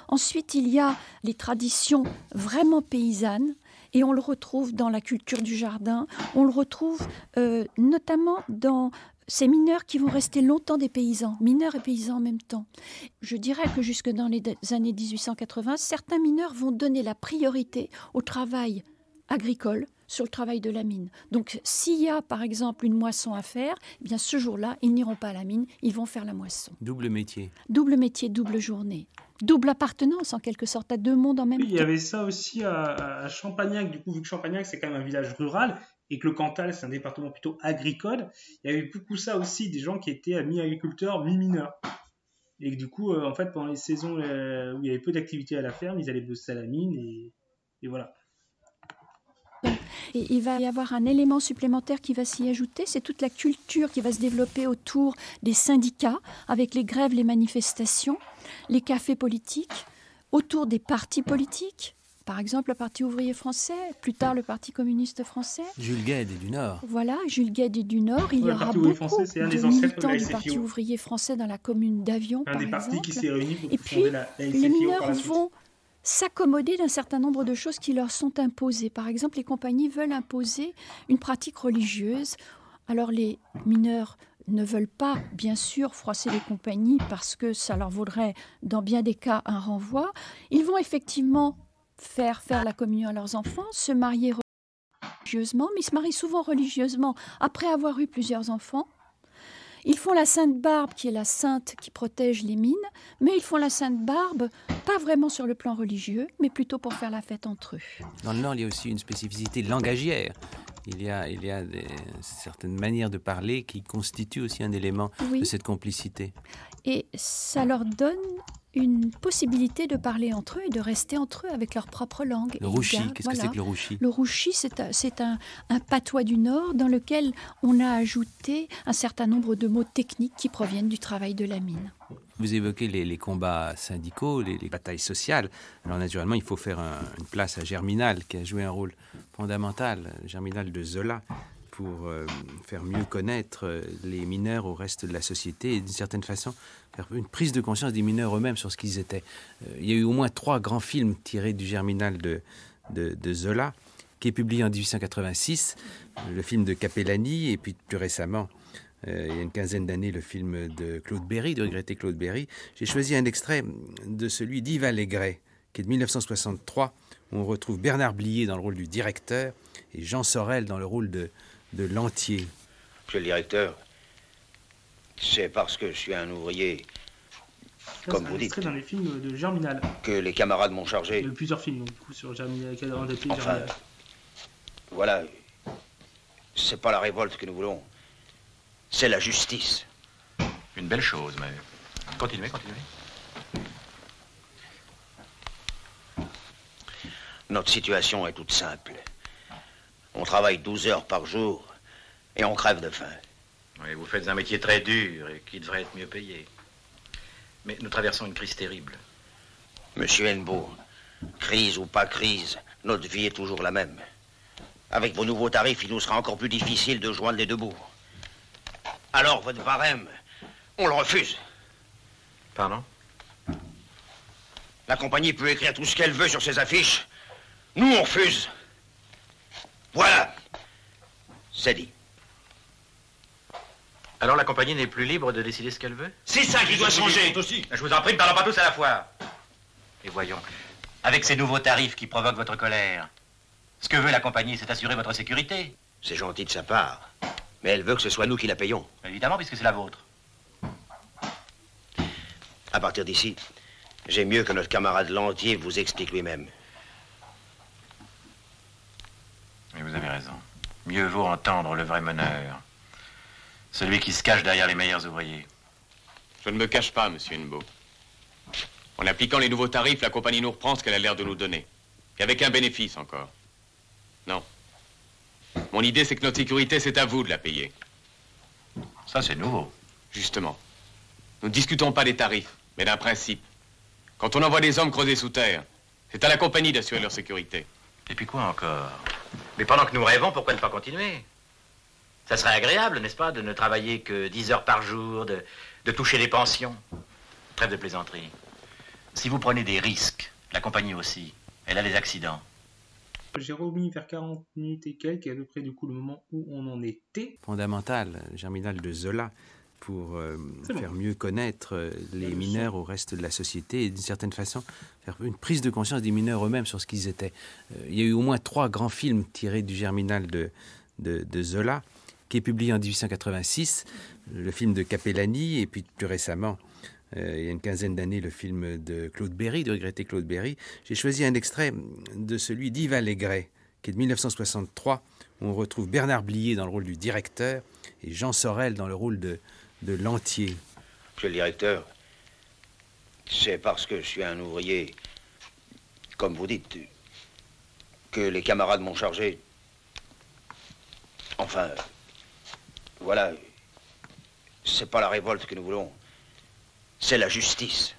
Ensuite, il y a les traditions vraiment paysannes. Et on le retrouve dans la culture du jardin, on le retrouve notamment dans ces mineurs qui vont rester longtemps des paysans, mineurs et paysans en même temps. Je dirais que jusque dans les années 1880, certains mineurs vont donner la priorité au travail agricole sur le travail de la mine. Donc s'il y a par exemple une moisson à faire, eh bien ce jour-là, ils n'iront pas à la mine, ils vont faire la moisson. Double métier. Double métier, double journée. Double appartenance en quelque sorte à deux mondes en même temps. Il y avait ça aussi à Champagnac, du coup vu que Champagnac c'est quand même un village rural et que le Cantal c'est un département plutôt agricole, il y avait beaucoup ça aussi, des gens qui étaient mi-agriculteurs, mi-mineurs. Et que du coup, en fait, pendant les saisons où il y avait peu d'activité à la ferme, ils allaient bosser à la mine et voilà. Et il va y avoir un élément supplémentaire qui va s'y ajouter, c'est toute la culture qui va se développer autour des syndicats, avec les grèves, les manifestations, les cafés politiques, autour des partis politiques. Par exemple, le Parti ouvrier français, plus tard le Parti communiste français. Jules Guesde est du Nord. Voilà, Jules Guesde est du Nord. Il y aura beaucoup de militants du Parti ouvrier français dans la commune d'Avion, par exemple. Un des partis qui s'est réuni pour fonder la SFIO. Les mineurs vont s'accommoder d'un certain nombre de choses qui leur sont imposées. Par exemple, les compagnies veulent imposer une pratique religieuse. Alors les mineurs ne veulent pas, bien sûr, froisser les compagnies parce que ça leur vaudrait, dans bien des cas, un renvoi. Ils vont effectivement faire la communion à leurs enfants, se marier religieusement, mais ils se marient souvent religieusement après avoir eu plusieurs enfants. Ils font la Sainte Barbe, qui est la sainte qui protège les mines, mais ils font la Sainte Barbe, pas vraiment sur le plan religieux, mais plutôt pour faire la fête entre eux. Dans le Nord, il y a aussi une spécificité langagière. Il y a certaines manières de parler qui constituent aussi un élément de cette complicité. Et ça leur donne une possibilité de parler entre eux et de rester entre eux avec leur propre langue. Le rouchi, qu'est-ce que c'est que le rouchi ? Le rouchi, c'est un patois du Nord dans lequel on a ajouté un certain nombre de mots techniques qui proviennent du travail de la mine. Vous évoquez les combats syndicaux, les batailles sociales. Alors naturellement, il faut faire une place à Germinal, qui a joué un rôle fondamental, Germinal de Zola, pour faire mieux connaître les mineurs au reste de la société et d'une certaine façon faire une prise de conscience des mineurs eux-mêmes sur ce qu'ils étaient. Il y a eu au moins 3 grands films tirés du Germinal de Zola, qui est publié en 1886, le film de Capellani, et puis plus récemment, il y a une quinzaine d'années, le film de Claude Berry, de regretté Claude Berry. J'ai choisi un extrait de celui d'Yves Allégret, qui est de 1963, où on retrouve Bernard Blier dans le rôle du directeur et Jean Sorel dans le rôle de l'entier. Monsieur le directeur, c'est parce que je suis un ouvrier, comme vous dites, dans les films de Germinal, que les camarades m'ont chargé. Il y a eu plusieurs films, donc, du coup, sur Germinal, enfin, voilà, c'est pas la révolte que nous voulons, c'est la justice. Une belle chose, mais continuez. Notre situation est toute simple. On travaille 12 heures par jour et on crève de faim. Oui, vous faites un métier très dur et qui devrait être mieux payé. Mais nous traversons une crise terrible. Monsieur Hennebeau, crise ou pas crise, notre vie est toujours la même. Avec vos nouveaux tarifs, il nous sera encore plus difficile de joindre les deux bouts. Alors, votre barème, on le refuse. Pardon ? La compagnie peut écrire tout ce qu'elle veut sur ses affiches. Nous, on refuse. Voilà. C'est dit. Alors la compagnie n'est plus libre de décider ce qu'elle veut ? C'est ça qui doit changer. Je vous en prie, ne parlons pas tous à la fois. Et voyons, avec ces nouveaux tarifs qui provoquent votre colère, ce que veut la compagnie, c'est assurer votre sécurité. C'est gentil de sa part, mais elle veut que ce soit nous qui la payons. Évidemment, puisque c'est la vôtre. À partir d'ici, j'ai mieux que notre camarade Lantier vous explique lui-même. Mais vous avez raison. Mieux vaut entendre le vrai meneur. Celui qui se cache derrière les meilleurs ouvriers. Je ne me cache pas, monsieur Hennebeau. En appliquant les nouveaux tarifs, la compagnie nous reprend ce qu'elle a l'air de nous donner. Et avec un bénéfice encore. Non. Mon idée, c'est que notre sécurité, c'est à vous de la payer. Ça, c'est nouveau. Justement. Nous ne discutons pas des tarifs, mais d'un principe. Quand on envoie des hommes creuser sous terre, c'est à la compagnie d'assurer leur sécurité. Et puis quoi encore? Mais pendant que nous rêvons, pourquoi ne pas continuer? Ça serait agréable, n'est-ce pas, de ne travailler que 10 heures par jour, de toucher les pensions. Trêve de plaisanterie. Si vous prenez des risques, la compagnie aussi, elle a des accidents. J'ai remis vers 40 minutes et quelques, à peu près du coup le moment où on en était. Fondamental, Germinal de Zola, pour faire mieux connaître les mineurs au reste de la société et d'une certaine façon faire une prise de conscience des mineurs eux-mêmes sur ce qu'ils étaient. Il y a eu au moins 3 grands films tirés du Germinal de Zola, qui est publié en 1886, le film de Capellani, et puis plus récemment, il y a une quinzaine d'années, le film de Claude Berry, de regretté Claude Berry. J'ai choisi un extrait de celui d'Yves Allégret, qui est de 1963, où on retrouve Bernard Blier dans le rôle du directeur et Jean Sorel dans le rôle de Lantier. Monsieur le directeur, c'est parce que je suis un ouvrier, comme vous dites, que les camarades m'ont chargé. Enfin, voilà, c'est pas la révolte que nous voulons, c'est la justice.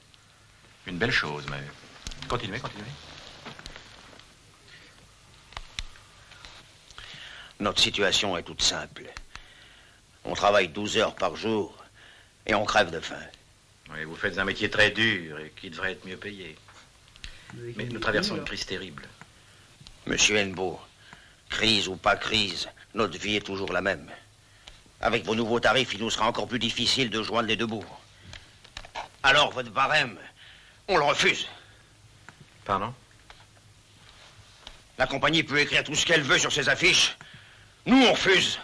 Une belle chose, mais... Continuez. Notre situation est toute simple. On travaille 12 heures par jour et on crève de faim. Oui, vous faites un métier très dur et qui devrait être mieux payé. Mais nous traversons une crise terrible. Monsieur Hennebeau, crise ou pas crise, notre vie est toujours la même. Avec vos nouveaux tarifs, il nous sera encore plus difficile de joindre les deux bouts. Alors, votre barème, on le refuse. Pardon? La compagnie peut écrire tout ce qu'elle veut sur ses affiches. Nous, on refuse.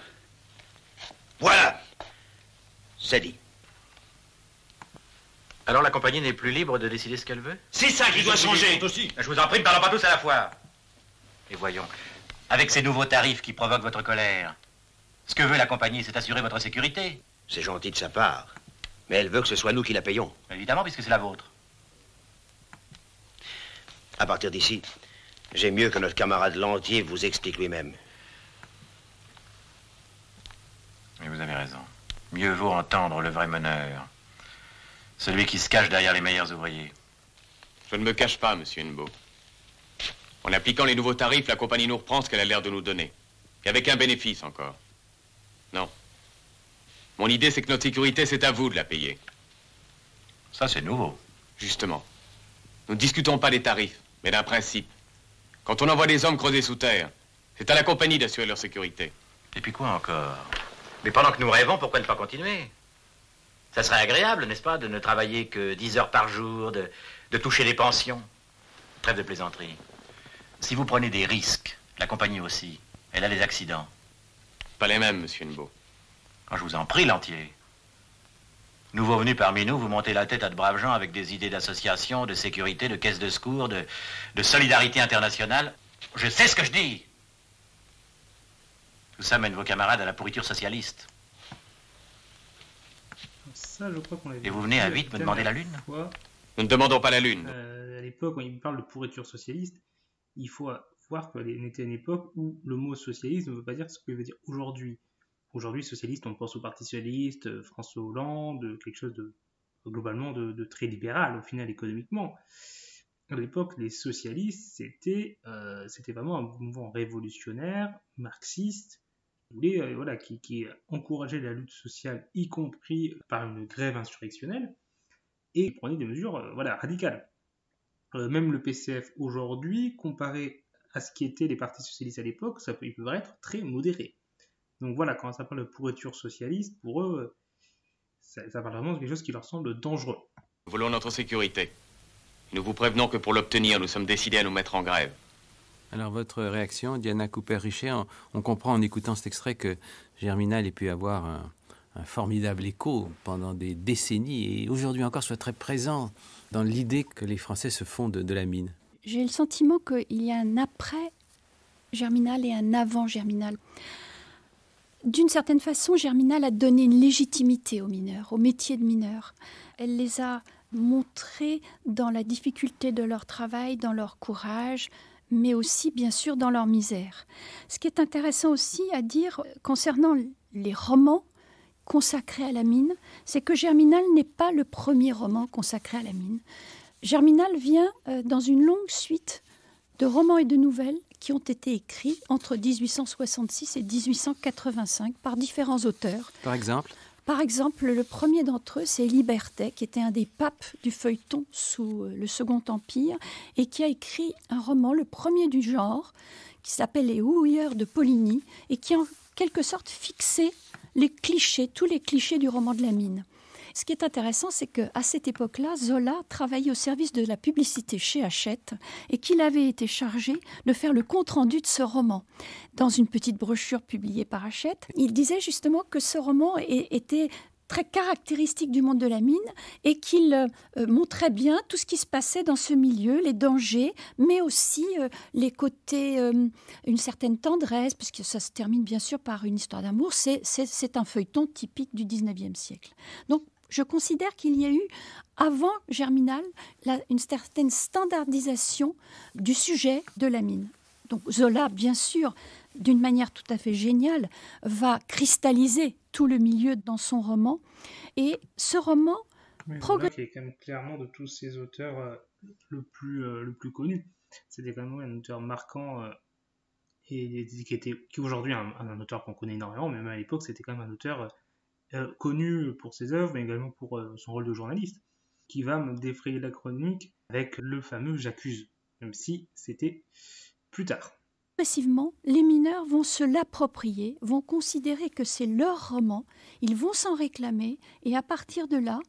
Voilà. C'est dit. Alors la compagnie n'est plus libre de décider ce qu'elle veut? C'est ça qui doit changer. Je vous en prie, ne parlons pas tous à la fois. Et voyons, avec ces nouveaux tarifs qui provoquent votre colère, ce que veut la compagnie, c'est assurer votre sécurité. C'est gentil de sa part. Mais elle veut que ce soit nous qui la payons. Évidemment, puisque c'est la vôtre. À partir d'ici, j'ai mieux que notre camarade Lantier vous explique lui-même. Mais vous avez raison. Mieux vaut entendre le vrai meneur. Celui qui se cache derrière les meilleurs ouvriers. Je ne me cache pas, monsieur Hennebeau. En appliquant les nouveaux tarifs, la compagnie nous reprend ce qu'elle a l'air de nous donner. Et avec un bénéfice encore. Non. Mon idée, c'est que notre sécurité, c'est à vous de la payer. Ça, c'est nouveau. Justement. Nous ne discutons pas des tarifs, mais d'un principe. Quand on envoie des hommes creuser sous terre, c'est à la compagnie d'assurer leur sécurité. Et puis quoi encore? Mais pendant que nous rêvons, pourquoi ne pas continuer? Ça serait agréable, n'est-ce pas, de ne travailler que 10 heures par jour, de toucher les pensions. Trêve de plaisanterie. Si vous prenez des risques, la compagnie aussi, elle a des accidents. Pas les mêmes, monsieur Hennebeau. Quand je vous en prie, Lantier. Nouveau venu parmi nous, vous montez la tête à de braves gens avec des idées d'association, de sécurité, de caisse de secours, de solidarité internationale. Je sais ce que je dis. Tout ça mène vos camarades à la pourriture socialiste. Ça, je crois qu'on l'avait. Et vous venez à 8 me demander la Lune? Nous ne demandons pas la Lune. À l'époque, quand il parle de pourriture socialiste, il faut voir qu'on était à une époque où le mot socialiste ne veut pas dire ce qu'il veut dire aujourd'hui. Aujourd'hui, socialiste, on pense au Parti socialiste, François Hollande, quelque chose de globalement de très libéral au final économiquement. À l'époque, les socialistes, c'était vraiment un mouvement révolutionnaire, marxiste, qui encourageait la lutte sociale, y compris par une grève insurrectionnelle, et prenait des mesures radicales. Même le PCF aujourd'hui, comparé à ce qui étaient les partis socialistes à l'époque, il peut être très modéré. Donc voilà, quand ça parle de pourriture socialiste, pour eux, ça parle vraiment de quelque chose qui leur semble dangereux. Nous voulons notre sécurité. Nous vous prévenons que pour l'obtenir, nous sommes décidés à nous mettre en grève. Alors votre réaction, Diana Cooper-Richer, on comprend en écoutant cet extrait que Germinal ait pu avoir un formidable écho pendant des décennies et aujourd'hui encore soit très présent dans l'idée que les Français se font de la mine. J'ai le sentiment qu'il y a un après Germinal et un avant Germinal. D'une certaine façon, Germinal a donné une légitimité aux mineurs, au métier de mineur. Elle les a montrés dans la difficulté de leur travail, dans leur courage, mais aussi, bien sûr, dans leur misère. Ce qui est intéressant aussi à dire concernant les romans consacrés à la mine, c'est que Germinal n'est pas le premier roman consacré à la mine. Germinal vient dans une longue suite de romans et de nouvelles qui ont été écrits entre 1866 et 1885 par différents auteurs. Par exemple Par exemple, le premier d'entre eux, c'est Libertet, qui était un des papes du feuilleton sous le Second Empire et qui a écrit un roman, le premier du genre, qui s'appelle Les Houilleurs de Poligny et qui a en quelque sorte fixé les clichés, tous les clichés du roman de la mine. Ce qui est intéressant, c'est qu'à cette époque-là, Zola travaillait au service de la publicité chez Hachette et qu'il avait été chargé de faire le compte-rendu de ce roman. Dans une petite brochure publiée par Hachette, il disait justement que ce roman était très caractéristique du monde de la mine et qu'il montrait bien tout ce qui se passait dans ce milieu, les dangers, mais aussi les côtés, une certaine tendresse, puisque ça se termine bien sûr par une histoire d'amour. C'est un feuilleton typique du 19e siècle. Donc, je considère qu'il y a eu, avant Germinal, une certaine standardisation du sujet de la mine. Donc Zola, bien sûr, d'une manière tout à fait géniale, va cristalliser tout le milieu dans son roman. Et ce roman... Zola, qui est quand même clairement de tous ces auteurs le plus connu. C'était quand même un auteur marquant et qui aujourd'hui est un auteur qu'on connaît énormément, mais même à l'époque, c'était quand même un auteur... connu pour ses œuvres, mais également pour son rôle de journaliste, qui va me défrayer la chronique avec le fameux « J'accuse », même si c'était plus tard. Progressivement, les mineurs vont se l'approprier, vont considérer que c'est leur roman, ils vont s'en réclamer, et à partir de là,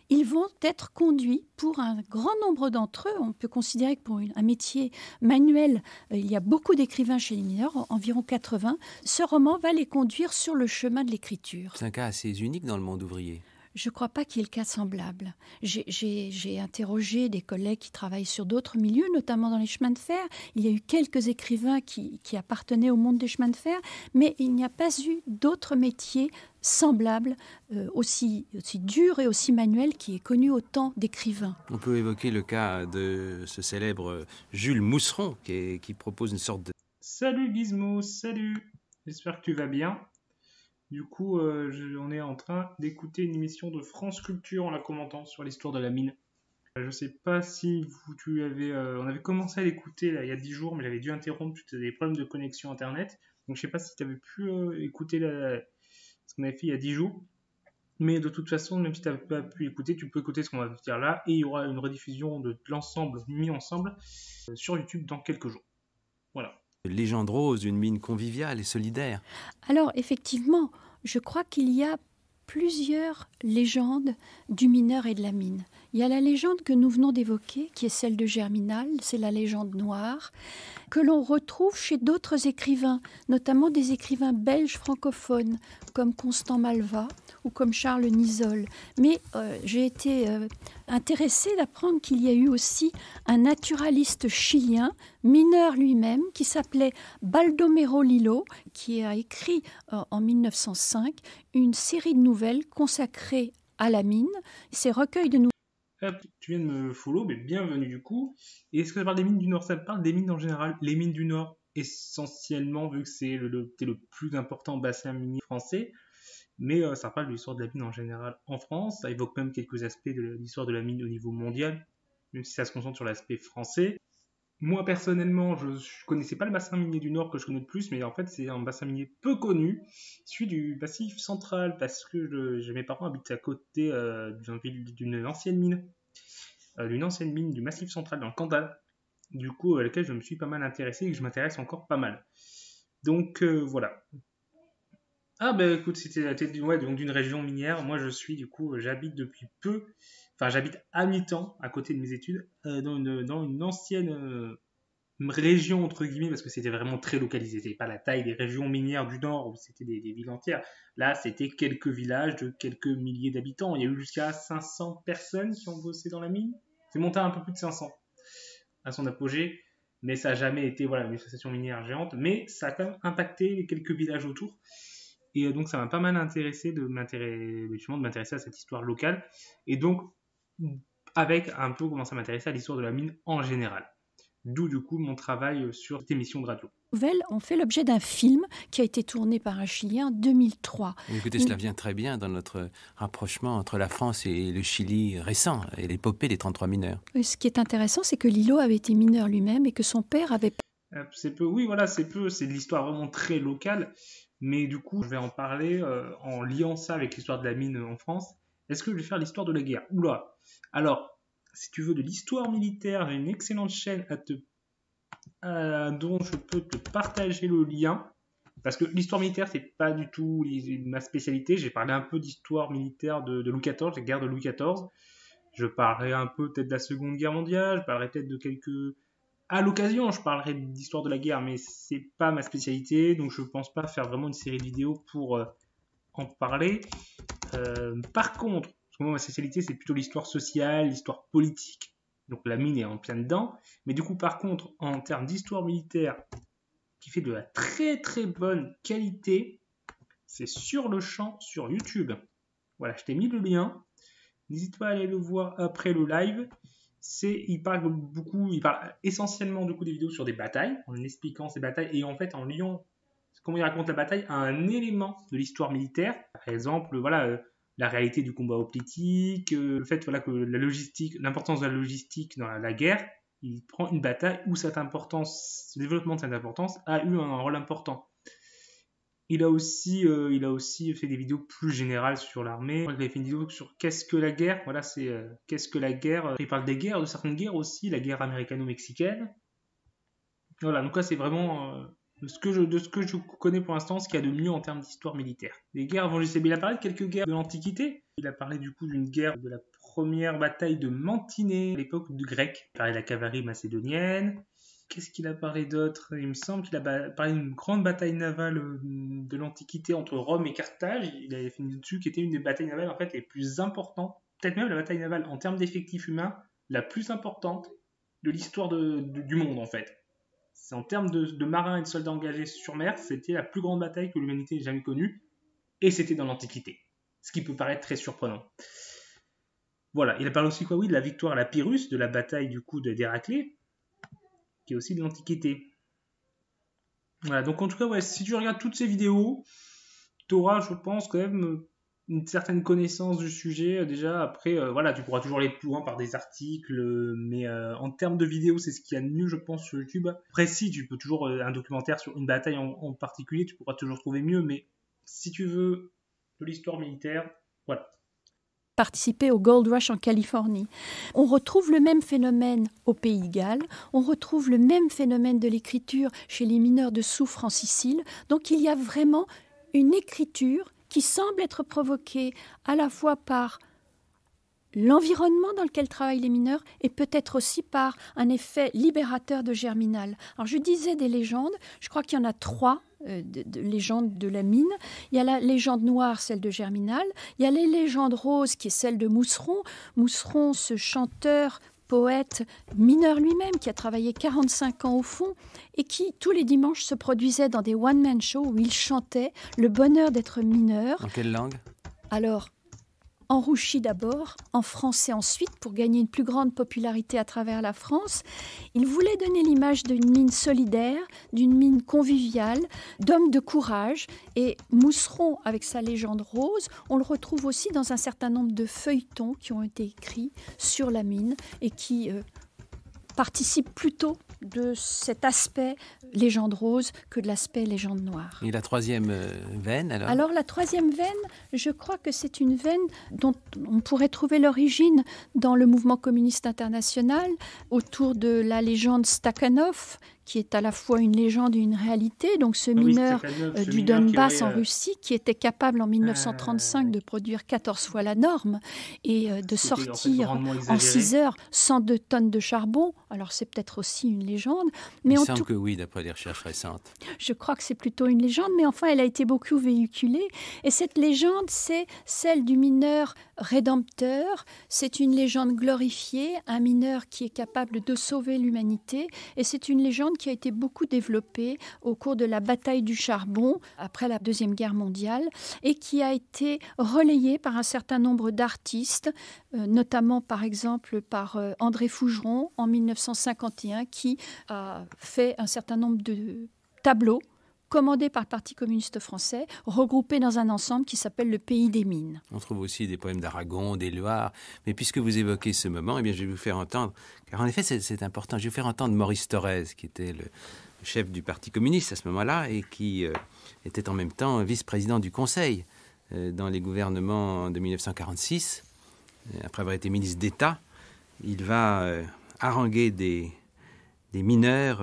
ils vont être conduits, pour un grand nombre d'entre eux, on peut considérer que pour un métier manuel, il y a beaucoup d'écrivains chez les mineurs, environ 80, ce roman va les conduire sur le chemin de l'écriture. C'est un cas assez unique dans le monde ouvrier. Je ne crois pas qu'il y ait le cas semblable. J'ai interrogé des collègues qui travaillent sur d'autres milieux, notamment dans les chemins de fer. Il y a eu quelques écrivains qui appartenaient au monde des chemins de fer, mais il n'y a pas eu d'autres métiers semblables, aussi durs et aussi manuels, qui aient connu autant d'écrivains. On peut évoquer le cas de ce célèbre Jules Mousseron, qui propose une sorte de... Salut Gizmo, salut. J'espère que tu vas bien. Du coup, on est en train d'écouter une émission de France Culture en la commentant sur l'histoire de la mine. Je ne sais pas si on avait commencé à l'écouter là, il y a 10 jours, mais j'avais dû interrompre, tu as des problèmes de connexion Internet. Donc je ne sais pas si tu avais pu écouter ce qu'on avait fait il y a 10 jours. Mais de toute façon, même si tu n'avais pas pu écouter, tu peux écouter ce qu'on va dire là. Et il y aura une rediffusion de l'ensemble mis ensemble sur YouTube dans quelques jours. Voilà. Légende rose, une mine conviviale et solidaire. Alors, effectivement, je crois qu'il y a plusieurs légendes du mineur et de la mine. Il y a la légende que nous venons d'évoquer, qui est celle de Germinal, c'est la légende noire, que l'on retrouve chez d'autres écrivains, notamment des écrivains belges francophones, comme Constant Malvat ou comme Charles Nisol. Mais j'ai été intéressée d'apprendre qu'il y a eu aussi un naturaliste chilien, mineur lui-même, qui s'appelait Baldomero Lillo, qui a écrit en 1905 une série de nouvelles consacrées à la mine. Ces recueils de nouvelles. Tu viens de me follow, mais bienvenue du coup. Et est-ce que ça parle des mines du Nord? Ça parle des mines en général. Les mines du Nord, essentiellement, vu que c'est le plus important bassin minier français. Mais ça parle de l'histoire de la mine en général en France. Ça évoque même quelques aspects de l'histoire de la mine au niveau mondial, même si ça se concentre sur l'aspect français. Moi, personnellement, je ne connaissais pas le bassin minier du Nord que je connais le plus, mais en fait, c'est un bassin minier peu connu, celui du Massif central, parce que mes parents habitent à côté d'une ancienne mine du Massif central dans le Cantal, du coup, à laquelle je me suis pas mal intéressé et que je m'intéresse encore pas mal. Donc, voilà. Ah, ben écoute, c'était donc d'une région minière. Moi, j'habite depuis peu. Enfin, j'habite à mi-temps, à côté de mes études, dans une ancienne région, entre guillemets, parce que c'était vraiment très localisé. C'était pas la taille des régions minières du Nord, où c'était des villes entières. Là, c'était quelques villages de quelques milliers d'habitants. Il y a eu jusqu'à 500 personnes qui ont bossé dans la mine. C'est monté à un peu plus de 500 à son apogée, mais ça n'a jamais été une association minière géante. Mais ça a quand même impacté les quelques villages autour. Et donc, ça m'a pas mal intéressé de m'intéresser à cette histoire locale. Et donc, avec un peu commencer à m'intéresser à l'histoire de la mine en général. D'où, du coup, mon travail sur cette émission de radio. Les nouvelles ont fait l'objet d'un film qui a été tourné par un Chilien en 2003. Écoutez, cela vient très bien dans notre rapprochement entre la France et le Chili récent, et l'épopée des 33 mineurs. Ce qui est intéressant, c'est que Lillo avait été mineur lui-même et que son père avait... C'est de l'histoire vraiment très locale. Mais du coup, je vais en parler en liant ça avec l'histoire de la mine en France. Est-ce que je vais faire l'histoire de la guerre? Oula. Alors, si tu veux de l'histoire militaire, j'ai une excellente chaîne dont je peux te partager le lien. Parce que l'histoire militaire, c'est pas du tout ma spécialité. J'ai parlé un peu d'histoire militaire de Louis XIV, la guerre de Louis XIV. Je parlerai un peu peut-être de la Seconde Guerre mondiale. Je parlerai peut-être de quelques... À l'occasion, je parlerai d'histoire de la guerre, mais c'est pas ma spécialité. Donc je pense pas faire vraiment une série de vidéos pour en parler. Par contre, parce que moi, ma spécialité, c'est plutôt l'histoire sociale, l'histoire politique. Donc la mine est en plein dedans. Mais du coup, par contre, en termes d'histoire militaire, qui fait de la très très bonne qualité, c'est Sur le Champ sur YouTube. Voilà, je t'ai mis le lien. N'hésite pas à aller le voir après le live. Il parle essentiellement du coup des vidéos sur des batailles, en expliquant ces batailles et en fait en liant comment il raconte la bataille à un élément de l'histoire militaire. Par exemple, voilà, la réalité du combat politique, le fait voilà, que la logistique, l'importance de la logistique dans la guerre. Il prend une bataille où le développement de cette importance a eu un rôle important. Il a aussi fait des vidéos plus générales sur l'armée. Il avait fait une vidéo sur qu'est-ce que la guerre. Voilà, c'est qu'est-ce que la guerre. Il parle des guerres, de certaines guerres aussi, la guerre américano-mexicaine. Voilà, donc là c'est vraiment de ce que je connais pour l'instant, ce qu'il y a de mieux en termes d'histoire militaire. Les guerres, il a parlé de quelques guerres de l'Antiquité. Il a parlé du coup d'une guerre de la première bataille de Mantinée, à l'époque du grec. Il a parlé de la cavalerie macédonienne. Qu'est-ce qu'il a parlé d'autre? Il me semble qu'il a parlé d'une grande bataille navale de l'Antiquité entre Rome et Carthage. Il avait fini dessus, qui était une des batailles navales en fait les plus importantes, peut-être même la bataille navale en termes d'effectifs humains, la plus importante de l'histoire du monde en fait. C'est en termes de marins et de soldats engagés sur mer, c'était la plus grande bataille que l'humanité ait jamais connue, et c'était dans l'Antiquité. Ce qui peut paraître très surprenant. Voilà, il a parlé aussi de la victoire à la Pyrrhus, de la bataille du coup d'Héraclée, qui est aussi de l'Antiquité. Voilà, donc en tout cas, ouais, si tu regardes toutes ces vidéos, tu auras, je pense, quand même une certaine connaissance du sujet. Déjà, après, voilà, tu pourras toujours aller plus loin par des articles, mais en termes de vidéos, c'est ce qu'il y a de mieux, je pense, sur YouTube. Après, si, tu peux toujours, un documentaire sur une bataille en particulier, tu pourras toujours trouver mieux, mais si tu veux de l'histoire militaire, voilà. Participer au Gold Rush en Californie. On retrouve le même phénomène au Pays de Galles, on retrouve le même phénomène de l'écriture chez les mineurs de soufre en Sicile. Donc il y a vraiment une écriture qui semble être provoquée à la fois par l'environnement dans lequel travaillent les mineurs et peut-être aussi par un effet libérateur de Germinal. Alors je disais des légendes, je crois qu'il y en a 3 de légendes de la mine. Il y a la légende noire, celle de Germinal. Il y a les légendes roses, qui est celle de Mousseron. Mousseron, ce chanteur, poète, mineur lui-même, qui a travaillé 45 ans au fond et qui, tous les dimanches, se produisait dans des one-man shows où il chantait le bonheur d'être mineur. En quelle langue? Alors, en rouchi d'abord, en français ensuite, pour gagner une plus grande popularité à travers la France. Il voulait donner l'image d'une mine solidaire, d'une mine conviviale, d'homme de courage. Et Mousseron, avec sa légende rose, on le retrouve aussi dans un certain nombre de feuilletons qui ont été écrits sur la mine et qui participent plutôt de cet aspect légende rose que de l'aspect légende noire. Et la troisième veine, alors? Alors la troisième veine, je crois que c'est une veine dont on pourrait trouver l'origine dans le mouvement communiste international, autour de la légende Stakhanov, qui est à la fois une légende et une réalité. Donc ce mineur du Donbass en Russie, qui était capable en 1935 de produire 14 fois la norme et de sortir en 6 heures 102 tonnes de charbon. Alors c'est peut-être aussi une légende. Mais il semble que oui, d'après les recherches récentes. Je crois que c'est plutôt une légende, mais enfin elle a été beaucoup véhiculée. Et cette légende, c'est celle du mineur rédempteur. C'est une légende glorifiée, un mineur qui est capable de sauver l'humanité. Et c'est une légende qui a été beaucoup développée au cours de la bataille du charbon après la Deuxième Guerre mondiale et qui a été relayée par un certain nombre d'artistes, notamment par exemple par André Fougeron en 1951 qui a fait un certain nombre de tableaux commandés par le Parti communiste français, regroupés dans un ensemble qui s'appelle le Pays des mines. On trouve aussi des poèmes d'Aragon, d'Éluard. Mais puisque vous évoquez ce moment, eh bien, je vais vous faire entendre, car en effet c'est important, je vais vous faire entendre Maurice Thorez, qui était le chef du Parti communiste à ce moment-là et qui était en même temps vice-président du Conseil dans les gouvernements de 1946. Après avoir été ministre d'État, il va haranguer des mineurs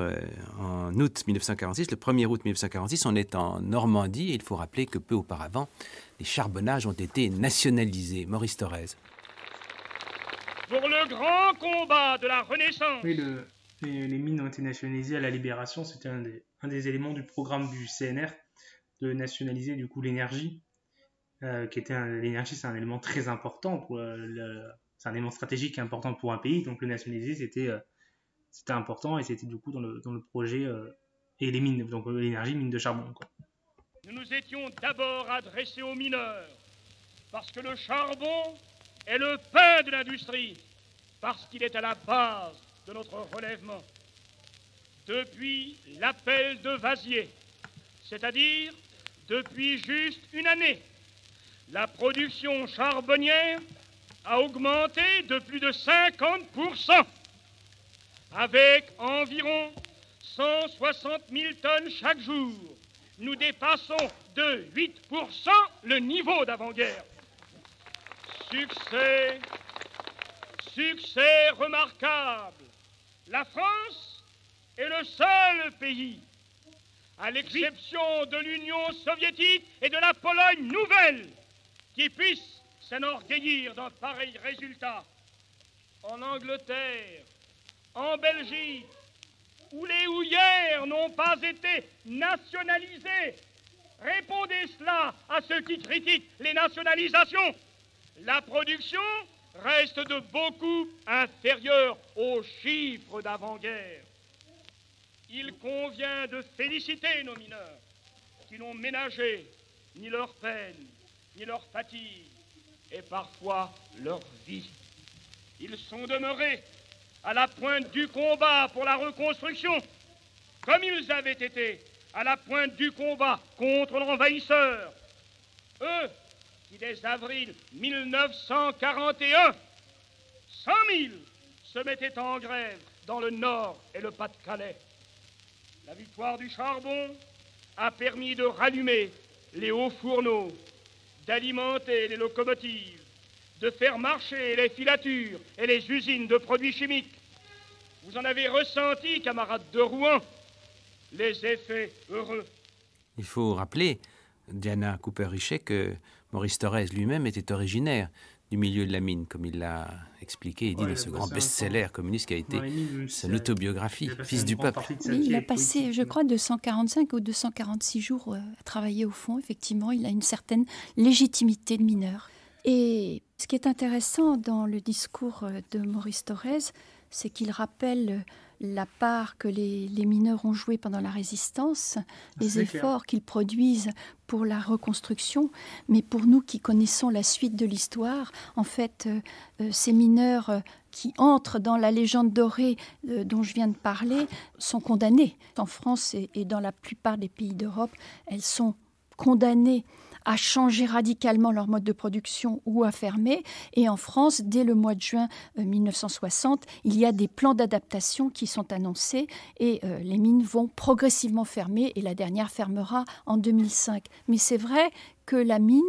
en août 1946. Le 1er août 1946, on est en Normandie et il faut rappeler que peu auparavant, les charbonnages ont été nationalisés. Maurice Thorez. Pour le grand combat de la Renaissance. Oui, les mines ont été nationalisées à la Libération. C'était un des éléments du programme du CNR de nationaliser du coup l'énergie, l'énergie, c'est un élément très important c'est un élément stratégique important pour un pays. Donc le nationaliser, c'était important et c'était du coup dans le projet et les mines, donc l'énergie, mine de charbon, quoi. Nous nous étions d'abord adressés aux mineurs parce que le charbon est le pain de l'industrie, parce qu'il est à la base de notre relèvement. Depuis l'appel de Vasier, c'est-à-dire depuis juste une année, la production charbonnière a augmenté de plus de 50%, avec environ 160 000 tonnes chaque jour. Nous dépassons de 8% le niveau d'avant-guerre. Succès remarquable. La France est le seul pays, à l'exception de l'Union soviétique et de la Pologne nouvelle, qui puisse s'enorgueillir d'un pareil résultat. En Angleterre, en Belgique, où les houillères n'ont pas été nationalisées. Répondez cela à ceux qui critiquent les nationalisations. La production reste de beaucoup inférieure aux chiffres d'avant-guerre. Il convient de féliciter nos mineurs qui n'ont ménagé ni leur peine, ni leur fatigue, et parfois leur vie. Ils sont demeurés à la pointe du combat pour la reconstruction, comme ils avaient été à la pointe du combat contre l'envahisseur. Eux, qui dès avril 1941, 100 000 se mettaient en grève dans le Nord et le Pas-de-Calais. La victoire du charbon a permis de rallumer les hauts fourneaux, d'alimenter les locomotives, de faire marcher les filatures et les usines de produits chimiques. Vous en avez ressenti, camarades de Rouen, les effets heureux. Il faut rappeler, Diana Cooper-Richer, que Maurice Thorez lui-même était originaire du milieu de la mine, comme il l'a expliqué et dit dans ce grand best-seller communiste qui a été son autobiographie, Fils du peuple. Oui, il a passé, je crois, 245 ou 246 jours à travailler au fond. Effectivement, il a une certaine légitimité de mineur. Et ce qui est intéressant dans le discours de Maurice Thorez, c'est qu'il rappelle la part que les mineurs ont joué pendant la résistance, les efforts qu'ils produisent pour la reconstruction. Mais pour nous qui connaissons la suite de l'histoire, en fait, ces mineurs qui entrent dans la légende dorée dont je viens de parler sont condamnés. En France et dans la plupart des pays d'Europe, elles sont condamnées à changer radicalement leur mode de production ou à fermer. Et en France, dès le mois de juin 1960, il y a des plans d'adaptation qui sont annoncés et les mines vont progressivement fermer et la dernière fermera en 2005. Mais c'est vrai que la mine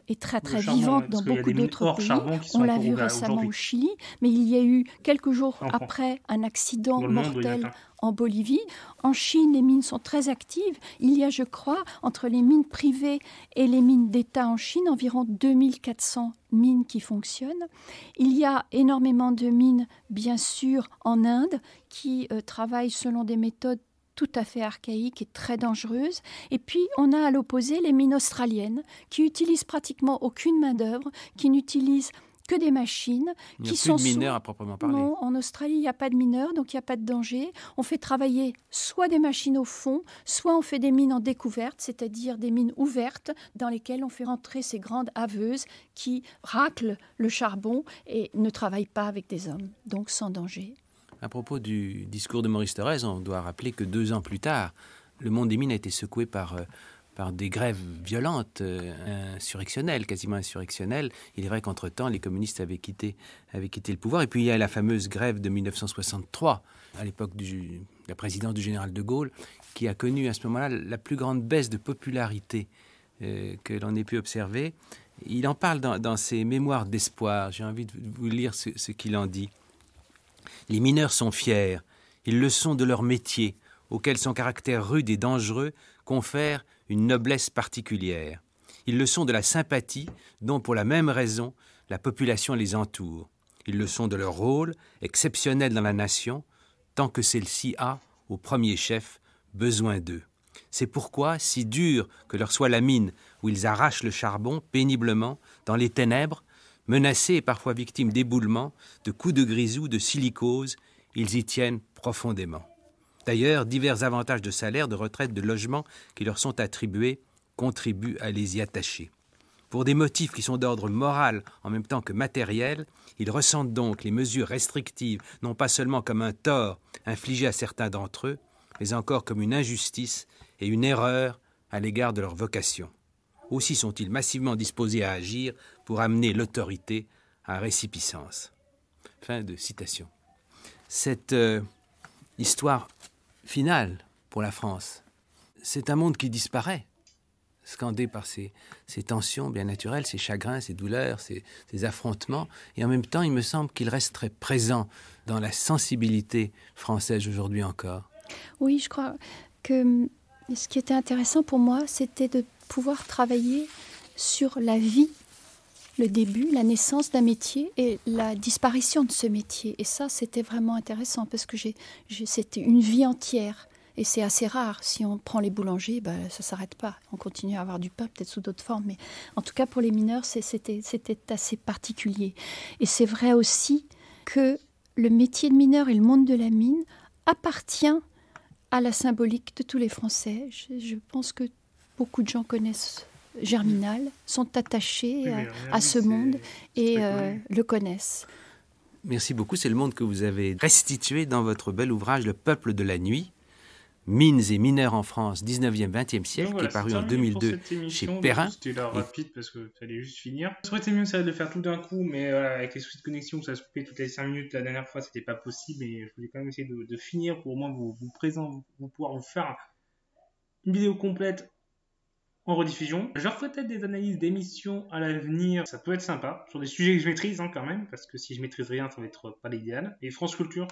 est très très vivante dans beaucoup d'autres pays. On l'a vu récemment au Chili, mais il y a eu quelques jours après un accident mortel en Bolivie. En Chine, les mines sont très actives. Il y a, je crois, entre les mines privées et les mines d'État en Chine, environ 2400 mines qui fonctionnent. Il y a énormément de mines, bien sûr, en Inde, qui travaillent selon des méthodes tout à fait archaïques et très dangereuses. Et puis, on a à l'opposé les mines australiennes, qui utilisent pratiquement aucune main-d'œuvre, qui n'utilisent que des machines. Il n'y a plus de mineurs à proprement parler. Non, en Australie, il n'y a pas de mineurs, donc il n'y a pas de danger. On fait travailler soit des machines au fond, soit on fait des mines en découverte, c'est-à-dire des mines ouvertes dans lesquelles on fait rentrer ces grandes haveuses qui raclent le charbon et ne travaillent pas avec des hommes, donc sans danger. À propos du discours de Maurice Thorez, on doit rappeler que 2 ans plus tard, le monde des mines a été secoué par par des grèves violentes, insurrectionnelles, quasiment insurrectionnelles. Il est vrai qu'entre-temps, les communistes avaient quitté le pouvoir. Et puis il y a la fameuse grève de 1963, à l'époque de la présidence du général de Gaulle, qui a connu à ce moment-là la plus grande baisse de popularité que l'on ait pu observer. Il en parle dans ses mémoires d'espoir. J'ai envie de vous lire ce qu'il en dit. « Les mineurs sont fiers. Ils le sont de leur métier, auquel son caractère rude et dangereux confère une noblesse particulière. Ils le sont de la sympathie dont, pour la même raison, la population les entoure. Ils le sont de leur rôle, exceptionnel dans la nation, tant que celle-ci a, au premier chef, besoin d'eux. C'est pourquoi, si dure que leur soit la mine où ils arrachent le charbon péniblement, dans les ténèbres, menacés et parfois victimes d'éboulements, de coups de grisou, de silicose, ils y tiennent profondément. D'ailleurs, divers avantages de salaire, de retraite, de logement qui leur sont attribués contribuent à les y attacher. Pour des motifs qui sont d'ordre moral en même temps que matériel, ils ressentent donc les mesures restrictives non pas seulement comme un tort infligé à certains d'entre eux, mais encore comme une injustice et une erreur à l'égard de leur vocation. Aussi sont-ils massivement disposés à agir pour amener l'autorité à résipiscence. » Fin de citation. Cette histoire finale pour la France, c'est un monde qui disparaît, scandé par ces tensions bien naturelles, ces chagrins, ces douleurs, ces affrontements. Et en même temps, il me semble qu'il reste très présent dans la sensibilité française aujourd'hui encore. Oui, je crois que ce qui était intéressant pour moi, c'était de pouvoir travailler sur la vie, le début, la naissance d'un métier et la disparition de ce métier. Et ça, c'était vraiment intéressant parce que c'était une vie entière. Et c'est assez rare. Si on prend les boulangers, ça ne s'arrête pas. On continue à avoir du pain, peut-être sous d'autres formes. Mais en tout cas, pour les mineurs, c'était assez particulier. Et c'est vrai aussi que le métier de mineur et le monde de la mine appartient à la symbolique de tous les Français. Je pense que beaucoup de gens connaissent Germinal, sont attachés à ce monde et le connaissent. Merci beaucoup. C'est le monde que vous avez restitué dans votre bel ouvrage « Le peuple de la nuit ». Mines et mineurs en France, 19e, 20e siècle, qui est paru en 2002 chez Perrin. C'était là rapide parce qu'il fallait juste finir. Ça aurait été mieux de le faire tout d'un coup, mais avec les soucis de connexion, ça se coupait toutes les 5 minutes. La dernière fois, c'était pas possible, mais je voulais quand même essayer de finir pour au moins vous pouvoir vous faire une vidéo complète en rediffusion. Je referai peut-être des analyses d'émissions à l'avenir, ça peut être sympa, sur des sujets que je maîtrise quand même, parce que si je maîtrise rien, ça va être pas l'idéal. Et France Culture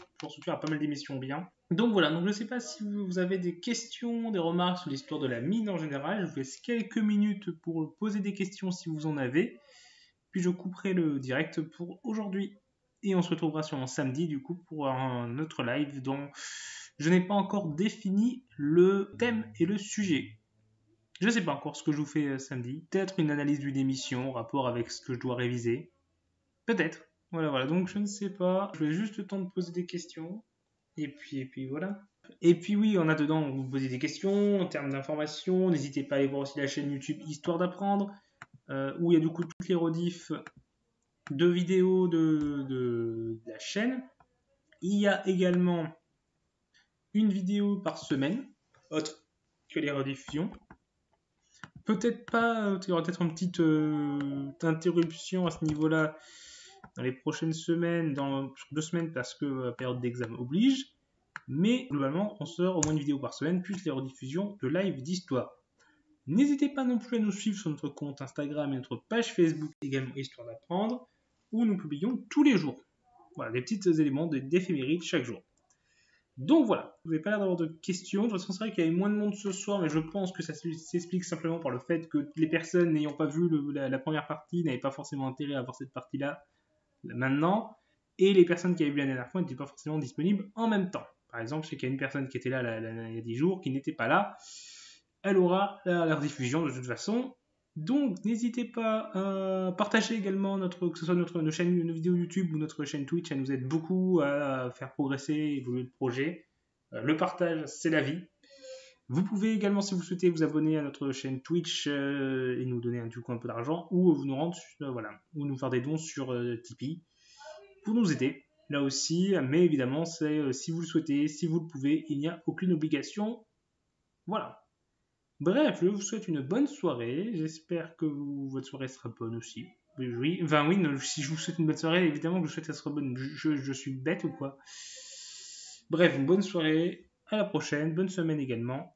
a pas mal d'émissions bien. Donc voilà, donc je sais pas si vous avez des questions, des remarques sur l'histoire de la mine en général. Je vous laisse quelques minutes pour poser des questions si vous en avez. Puis je couperai le direct pour aujourd'hui. Et on se retrouvera sur un samedi du coup pour un autre live dont je n'ai pas encore défini le thème et le sujet. Je ne sais pas encore ce que je vous fais samedi. Peut-être une analyse d'une émission en rapport avec ce que je dois réviser. Peut-être. Voilà. Donc je ne sais pas. Je vais juste le temps de poser des questions. Et puis voilà. Et puis oui, en attendant, vous posez des questions en termes d'informations. N'hésitez pas à aller voir aussi la chaîne YouTube Histoire d'apprendre, où il y a du coup toutes les rediffs de vidéos de la chaîne. Il y a également une vidéo par semaine, autre que les rediffusions. Peut-être pas, il y aura peut-être une petite interruption à ce niveau-là dans les prochaines semaines, dans 2 semaines, parce que la période d'examen oblige. Mais globalement, on sort au moins une vidéo par semaine, plus les rediffusions de live d'histoire. N'hésitez pas non plus à nous suivre sur notre compte Instagram et notre page Facebook, également Histoire d'apprendre, où nous publions tous les jours. Voilà, des petits éléments d'éphéméride chaque jour. Donc voilà, vous n'avez pas l'air d'avoir de questions. De toute façon, c'est vrai qu'il y avait moins de monde ce soir, mais je pense que ça s'explique simplement par le fait que les personnes n'ayant pas vu la première partie n'avaient pas forcément intérêt à voir cette partie-là maintenant, et les personnes qui avaient vu la dernière fois n'étaient pas forcément disponibles en même temps. Par exemple, je sais qu'il y a une personne qui était là il y a 10 jours, qui n'était pas là. Elle aura la rediffusion de toute façon. Donc, n'hésitez pas à partager également que ce soit nos chaînes, nos vidéos YouTube ou notre chaîne Twitch. Ça nous aide beaucoup à faire progresser et évoluer le projet. Le partage, c'est la vie. Vous pouvez également, si vous souhaitez, vous abonner à notre chaîne Twitch et nous donner du coup un peu d'argent, ou vous nous rendre, ou nous faire des dons sur Tipeee pour nous aider. Là aussi, mais évidemment, c'est si vous le souhaitez, si vous le pouvez, il n'y a aucune obligation. Voilà. Bref, je vous souhaite une bonne soirée. J'espère que votre soirée sera bonne aussi. Oui, enfin oui, si je vous souhaite une bonne soirée, évidemment que je souhaite qu'elle soit bonne. Je suis bête ou quoi? Bref, une bonne soirée. À la prochaine. Bonne semaine également.